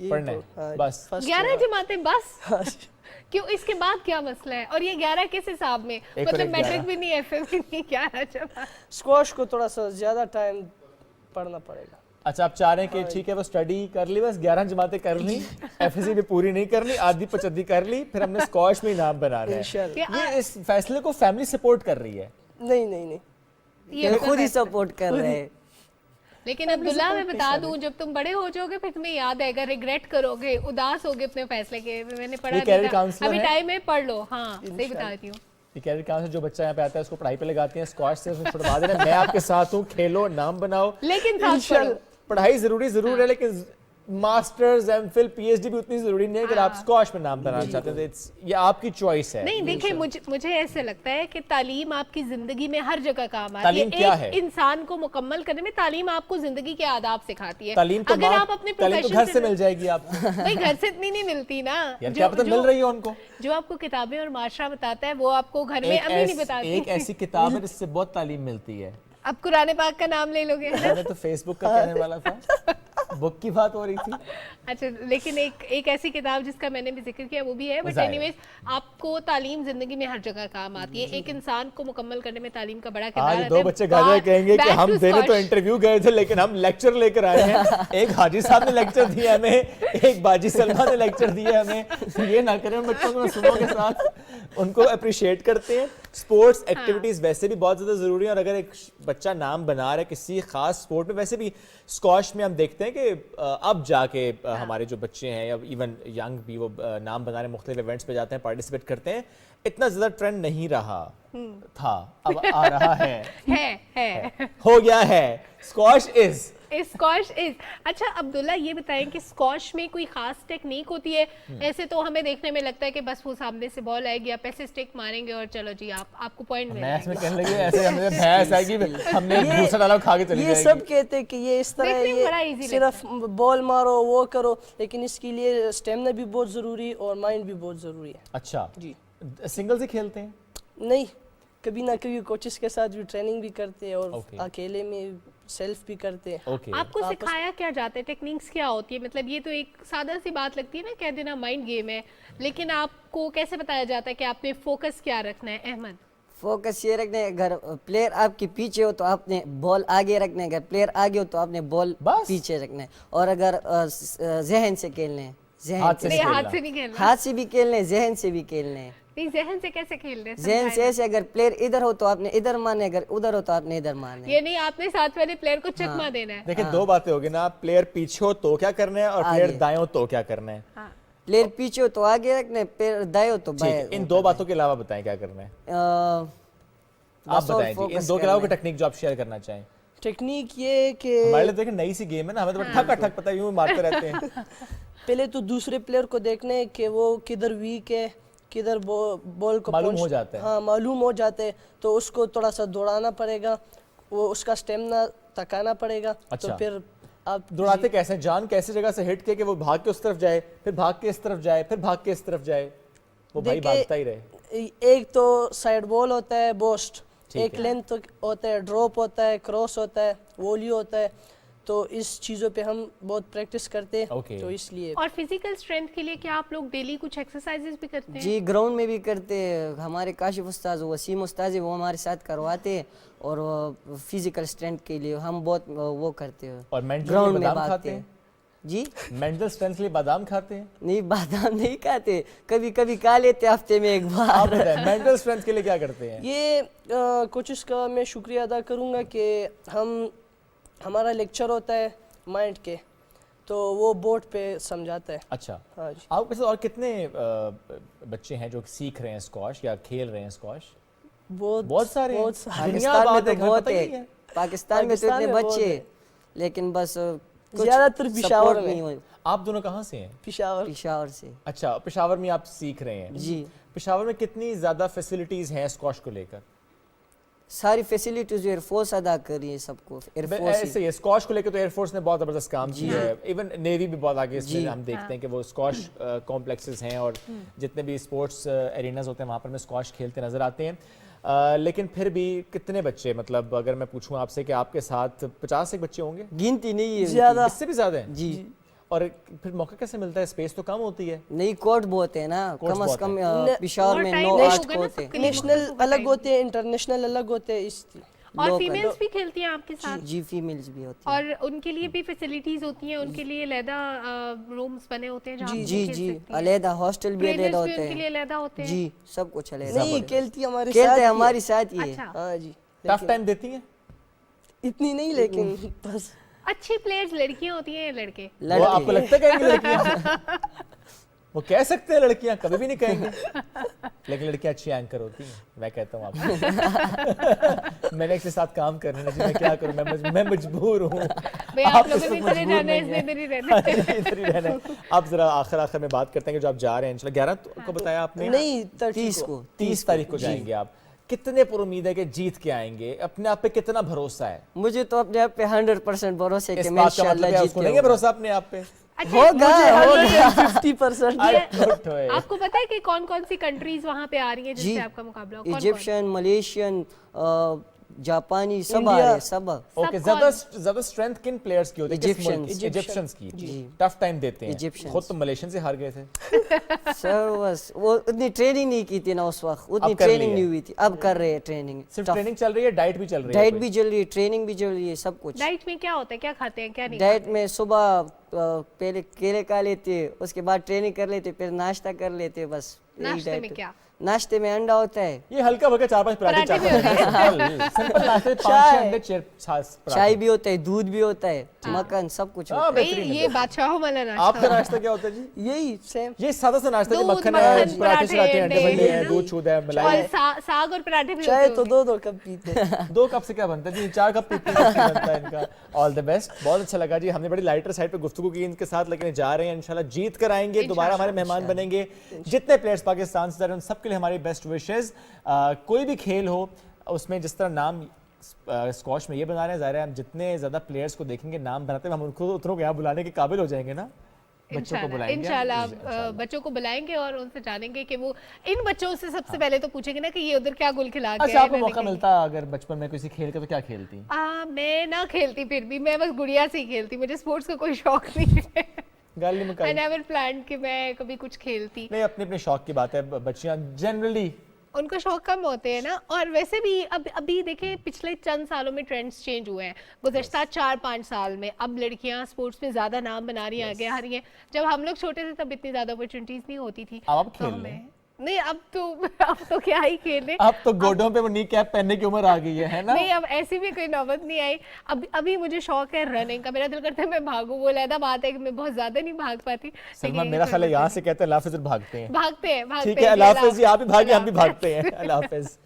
پڑھنا ہے بس 11 جماعتیں بس کیوں اس کے بعد کیا مسئلہ ہے اور یہ 11 کس حساب میں مطلب میٹرک بھی نہیں ایف اے بھی نہیں 11 جماعت اسکواش کو تھوڑا سا زیادہ ٹائم پڑھنا پڑے گا اچھا آپ چاہ رہے ہیں کہ ٹھیک ہے وہ اسٹڈی کر لی بس 11 جماعتیں کر لی ایف ایس سی بھی پوری نہیں کرنی آدھی پچدی کر لی پھر ہم نے اسکواش میں انعام بنانا ہے یہ اس فیصلے کو فیملی سپورٹ کر رہی ہے نہیں یہ خود ہی سپورٹ کر رہے ہیں لیکن عبداللہ میں بتا دوں جب تم بڑے ہو جاؤ گے پھر تمہیں یاد آئے گا ریگریٹ کرو گے اداس ہوگے اپنے فیصلے کے میں نے پڑھا تھا ابھی ٹائم ہے پڑھ لو ہاں صحیح بتاتی ہوں یہ کیریئر کاؤنسلر جو بچہ یہاں پہ آتا ہے اس کو پڑھائی پہ لگاتے ہیں اسکواش سے چھڑوا دینا میں آپ کے ساتھ ہوں کھیلو نام بناؤ لیکن پڑھائی ضرور ہے لیکن masters M Phil P H D بھی اتنی ضروری نہیں ہے اگر آپ اسکواش میں نام بنانا چاہتے ہیں یہ آپ کی چوائس ہے نہیں دیکھیں مجھے ایسے لگتا ہے کہ تعلیم آپ کی زندگی میں ہر جگہ کام آتی ہے ایک انسان کو مکمل کرنے میں تعلیم آپ کو زندگی کے آداب سکھاتی ہے اگر آپ اپنے تعلیم گھر سے مل جائے گی آپ بھائی گھر سے اتنی نہیں ملتی نا کیا پتہ مل رہی ہے ان کو جو آپ کو کتابیں اور معاشرہ بتاتا ہے وہ آپ کو گھر میں امی نہیں بتاتی ایک ایسی کتاب ہے جس سے بہت تعلیم ملتی ہے اب قرآن پاک کا نام لے لو گے میں تو فیس بک کا کہنے والا تھا بک کی بات ہو رہی تھی اچھا لیکن ایک ایسی کتاب جس کا میں نے بھی ذکر کیا وہ بھی ہے بٹ اینی ویز آپ کو تعلیم زندگی میں ہر جگہ کام آتی ہے ایک انسان کو مکمل کرنے میں تعلیم کا بڑا کردار آج دو بچے گھر کہیں گے کہ ہم دونوں تو انٹرویو گئے تھے لیکن ہم لیکچر لے کر آئے ہیں ایک حاجی صاحب نے لیکچر دیا ہمیں ایک باجی سلمہ نے لیکچر دیا ہمیں یہ نہ کریں بچوں کو سنوں کے ساتھ ان کو اپریشیٹ کرتے ہیں سپورٹس ایکٹیویٹیز ویسے بھی بہت زیادہ ضروری ہیں اور اگر ایک بچہ نام بنا رہا ہے کسی خاص سپورٹ میں ویسے بھی اسکواش میں ہم دیکھتے ہیں کہ اب جا کے ہمارے جو بچے ہیں یا ایون ینگ بھی وہ نام بنا رہے مختلف ایونٹس پہ جاتے ہیں پارٹیسپیٹ کرتے ہیں اتنا زیادہ ٹرینڈ نہیں رہا تھا اب آ رہا ہے ہو گیا ہے اسکواش از اچھا عبداللہ یہ بتائیں کہ اسکواش میں کوئی خاص ٹیکنیک ہوتی ہے ایسے تو ہمیں دیکھنے میں لگتا ہے کہ بس وہ سامنے سے بال آئے گی آپ ایسے اسٹک ماریں گے اور چلو جی آپ کو پوائنٹ ملے گا یہ سب کہتے ہیں کہ یہ اس طرح یہ صرف بال مارو وہ کرو لیکن اس کے لیے اسٹیمنا بھی بہت ضروری اور مائنڈ بھی بہت ضروری ہے اچھا جی سنگل ہی کھیلتے ہیں نہیں کبھی نہ کبھی کوچز کے ساتھ بھی ٹریننگ بھی کرتے ہیں اور اکیلے میں سیلف بھی کرتے ہیں آپ کو سکھایا کیا جاتا ہے ٹیکنیکس کیا ہوتی ہے مطلب یہ تو ایک سادہ سی بات لگتی ہے نا کہہ دینا مائنڈ گیم ہے لیکن آپ کو کیسے بتایا جاتا ہے کہ آپ نے فوکس کیا رکھنا ہے احمد فوکس یہ رکھنا ہے اگر پلیئر آپ کے پیچھے ہو تو آپ نے بال آگے رکھنا ہے اگر پلیئر آگے ہو تو آپ نے بال پیچھے رکھنا ہے اور اگر ذہن سے کھیلنا ہے ہاتھ سے بھی کھیلنا ہے ذہن سے بھی کھیلنا ہے ذہن سے کیسے کھیل رہے ہیں ذہن سے ایسے اگر پلیئر ادھر ہو تو آپ نے ادھر مارنا ہے اگر ادھر ہو تو آپ نے ادھر مارنا ہے یہ نہیں آپ نے ساتھ والے پلیئر کو چکما دینا ہے دیکھیں دو باتیں ہوگی نا پلیئر پیچھے ہو تو کیا کرنا ہے اور پلیئر دائیں ہو تو کیا کرنا ہے پلیئر پیچھے ہو تو آگے رکھنا ہے پلیئر دائیں ہو تو بائیں ان دو باتوں کے علاوہ بتائیں کیا کرنا ہے آپ بتائیں جی ان دو کے علاوہ کوئی ٹیکنیک جو آپ شیئر کرنا چاہیں ٹیکنیک یہ کہ ہمارے لیے دیکھیں نئی سی گیم ہے نا ہمیں تو ٹھک ٹھک پتہ یوں مارتے رہتے ہیں پہلے تو دوسرے پلیئر کو دیکھنا ہے کہ وہ کدھر ویک ہے کدھر بال کو معلوم ہو جاتا ہے ہاں معلوم ہو جاتے ہیں تو اس کو تھوڑا سا دوڑانا پڑے گا وہ اس کا اسٹیمنا تکانا پڑے گا تو پھر آپ دوڑاتے کیسے جان کیسے جگہ سے ہٹ کہ وہ بھاگ کے اس طرف جائے پھر بھاگ کے اس طرف جائے پھر بھاگ کے اس طرف جائے وہ بھائی بھاگتا ہی رہے ایک تو سائڈ بال ہوتا ہے بوسٹ ایک لینتھ ہوتا ہے ڈراپ ہوتا ہے کراس ہوتا ہے وولی ہوتا ہے تو اس چیزوں پہ ہم بہت پریکٹس کرتے ہیں تو اس لیے اور فزیکل اسٹرینتھ کے لیے کیا آپ لوگ ڈیلی کچھ ایکسرسائزز بھی کرتے ہیں جی گراؤنڈ میں بھی کرتے ہیں ہمارے کاشف استاذ وسیم استاذ وہ ہمارے ساتھ کرواتے ہیں اور فزیکل اسٹرینتھ کے لیے ہم بہت وہ کرتے ہیں اور گراؤنڈ میں بھاگتے ہیں جی مینٹل اسٹرینتھ کے لیے بادام کھاتے ہیں نہیں بادام نہیں کھاتے کبھی کبھی کھا لیتے ہفتے میں ایک بار مینٹل اسٹرینتھ کے لیے کیا کرتے ہیں یہ کوچز کا میں شکریہ ادا کروں گا کہ ہمارا لیکچر ہوتا ہے مائنڈ کے تو وہ بورڈ پہ سمجھاتا ہے اچھا ہاں جی آپ کے ساتھ اور کتنے بچے ہیں جو سیکھ رہے ہیں اسکواش یا کھیل رہے ہیں اسکواش بہت سارے پاکستان میں تو بہت ہے پاکستان میں تو اتنے بچے لیکن بس زیادہ تر پشاور میں آپ دونوں کہاں سے ہیں پشاور سے اچھا پشاور میں آپ سیکھ رہے ہیں جی پشاور میں کتنی زیادہ فیسلٹیز ہیں اسکواش کو لے کر ساری فیسلٹیز ایئر فورس ادا کر رہی ہے سب کو ایئر فورس ایسے اسکواش کو لے کے تو ایئر فورس نے بہت زبردست کام کیا ہے ایون نیوی بھی بہت آگے اس میں ہم دیکھتے ہیں کہ وہ اسکواش کمپلیکسز ہیں اور جتنے بھی اسپورٹس ایریناز ہوتے ہیں وہاں پر میں اسکواش کھیلتے نظر آتے ہیں لیکن پھر بھی کتنے بچے مطلب اگر میں پوچھوں آپ سے کہ آپ کے ساتھ 50 ایک بچے ہوں گے گنتی نہیں ہے زیادہ اس سے بھی زیادہ ہیں جی اور پھر موقع کیسے ملتا ہے؟ اسپیس تو کم ہوتی ہے. نہیں کوٹ بہت ہے نا, کم از کم پشاور میں 9-8 کوٹ ہیں. نیشنل الگ ہوتے ہیں, انٹرنیشنل الگ ہوتے ہیں. اس اور فیمیلز بھی کھیلتی ہیں آپ کے ساتھ؟ جی فیمیلز بھی ہوتی ہیں. اور ان کے لیے بھی فیسلٹیز ہوتی ہیں, ان کے لیے علیحدہ رومز بنے ہوتے ہیں جہاں جی جی علیحدہ ہاسٹل بھی علیحدہ ہوتے ہیں. ان کے لیے علیحدہ ہوتے ہیں. جی سب کچھ علیحدہ. نہیں کھیلتی ہمارے ساتھ, کھیلتے ہماری ساتھ ہی ہے. ہاں جی. ٹف ٹائم دیتی ہیں؟ اتنی نہیں لیکن بس. اچھی پلیئرز لڑکیاں ہوتی ہیں یا لڑکے؟ وہ آپ کو لگتا ہے کہیں گے لڑکیاں؟ وہ کہہ سکتے ہیں لڑکیاں, کبھی بھی نہیں کہیں گے, لیکن لڑکیاں اچھی اینکر ہوتی ہیں. میں کہتا ہوں آپ کو, میں نے ایک کے ساتھ کام کرنا ہے, میں کیا کروں, میں مجبور ہوں. آپ لوگوں نے ادھر رہنا ہے, اس نے ادھر ہی رہنا ہے. آپ ذرا آخر میں بات کرتے ہیں کہ جو آپ جا رہے ہیں انشاءاللہ 11 کو بتایا آپ نے, نہیں 30 تاریخ کو جائیں گے آپ. کتنے پر امید ہے کہ جیت کے آئیں گے؟ اپنے آپ پہ کتنا بھروسہ ہے؟ مجھے تو اپنے آپ پہ 100% بھروسہ ہے کہ میں انشاءاللہ جیت کے آؤں گا. بھروسہ اپنے آپ پہ ہوگا 50%. آپ کو پتا ہے کہ کون کون سی کنٹریز وہاں پہ آ رہی ہیں جس سے آپ کا مقابلہ ہو؟ ایجپشین, ملیشین, جاپانی, سب آ رہے ہیں سب. اوکے, زیادہ اسٹرینتھ کن پلیئرز کی ہوتی ہے؟ ایجپشنز کی. ٹف ٹائم دیتے ہیں. خود تو ملیشین سے ہار گئے تھے. سر بس وہ اتنی ٹریننگ نہیں کی تھی نا اس وقت, اتنی ٹریننگ نہیں ہوئی تھی. اب کر رہے ہیں ٹریننگ. صرف ٹریننگ چل رہی ہے, ڈائٹ بھی چل رہی ہے؟ ڈائٹ بھی چل رہی ہے, ٹریننگ بھی چل رہی ہے, سب کچھ. ڈائٹ میں کیا ہوتا ہے, کیا کھاتے ہیں, کیا نہیں؟ ڈائٹ میں صبح پہلے کیلے کھا لیتے, اس کے بعد ٹریننگ کر لیتے, پھر ناشتہ کر لیتے. بس ناشتے میں کیا؟ ناشتے میں انڈا ہوتا ہے. یہ ہلکا بھلکا 4-5 پراٹھے سمپل ناشتے, 5-6 انڈے, چائے بھی ہوتا ہے, دودھ بھی ہوتا ہے, مکھن, سب کچھ ہوتا ہے. یہ بادشاہوں والا ناشتہ. آپ کا ناشتہ کیا ہوتا ہے جی؟ یہی سیم, یہ سادہ سا ناشتہ ہے, مکھن ہے, پراٹھے چلاتے ہیں, انڈے بھجے ہیں, دودھ چود ہے, ملائی ہے, ساگ اور پراٹھے بھی. چائے تو 2 کپ پیتے ہیں. 2 کپ سے کیا بنتا ہے جی؟ 4 کپ پیتے ہیں ان کا. آل دی بیسٹ. بہت اچھا لگا جی, ہم نے بڑی لائٹر سائڈ پہ گفتگو کی ان کے ساتھ, لیکن جا رہے ہیں انشاءاللہ جیت کر آئیں گے, دوبارہ ہمارے مہمان بنیں گے. جتنے پلیئرز پاکستان سے جا رہے ہیں ان سب کے لیے ہماری بیسٹ وشز. کوئی بھی کھیل ہو اس میں, جس طرح نام اسکواش میں یہ بنا رہے ہیں, ظاہر ہے ہم جتنے زیادہ پلیئرز کو دیکھیں گے نام بناتے ہیں, ہم ان کو اتنوں کو یہاں بلانے کے قابل ہو جائیں گے نا. بچوں کو بلائیں گے انشاءاللہ, بچوں کو بلائیں گے اور ان سے جانیں گے کہ وہ ان بچوں سے سب سے پہلے تو پوچھیں گے نا کہ یہ ادھر کیا گل کھلا کے. اچھا, آپ کو موقع ملتا اگر بچپن میں کسی کھیل کا تو کیا کھیلتی؟ میں نہ کھیلتی, پھر بھی میں بس گڑیا سے ہی کھیلتی. مجھے اسپورٹس کا کوئی شوق نہیں ہے. I never planned کہ میں کبھی کچھ کھیلتی. نہیں, اپنے اپنے شوق کی بات ہے. بچیاں جنرلی ان کو شوق کم ہوتے ہیں نا. اور ویسے بھی ابھی دیکھیں پچھلے چند سالوں میں ٹرینڈز چینج ہوئے ہیں. گزشتہ 4-5 سال میں اب لڑکیاں سپورٹس میں زیادہ نام بنا رہی ہیں, آگے آ رہی ہیں. جب ہم لوگ چھوٹے تھے تب اتنی زیادہ اپرچونیٹیز نہیں ہوتی تھی. اب کھیل لیں. نہیں, اب تو کیا ہی کھیلیں. اب تو گوڈوں پہ وہ نی کیپ پہننے کی عمر آ گئی ہے نا. نہیں, اب ایسی بھی کوئی نوبت نہیں آئی. ابھی مجھے شوق ہے رننگ کا, میرا دل کرتا ہے میں بھاگوں. وہ علیحدہ بات ہے کہ میں بہت زیادہ نہیں بھاگ پاتی. سلمہ میرا خیال ہے یہاں سے کہتے ہیں اللہ حافظ, بھاگتے ہیں. بھاگتے ہیں. ٹھیک ہے, اللہ حافظ جی. آپ بھی بھاگیں, ہم بھی بھاگتے ہیں. اللہ حافظ.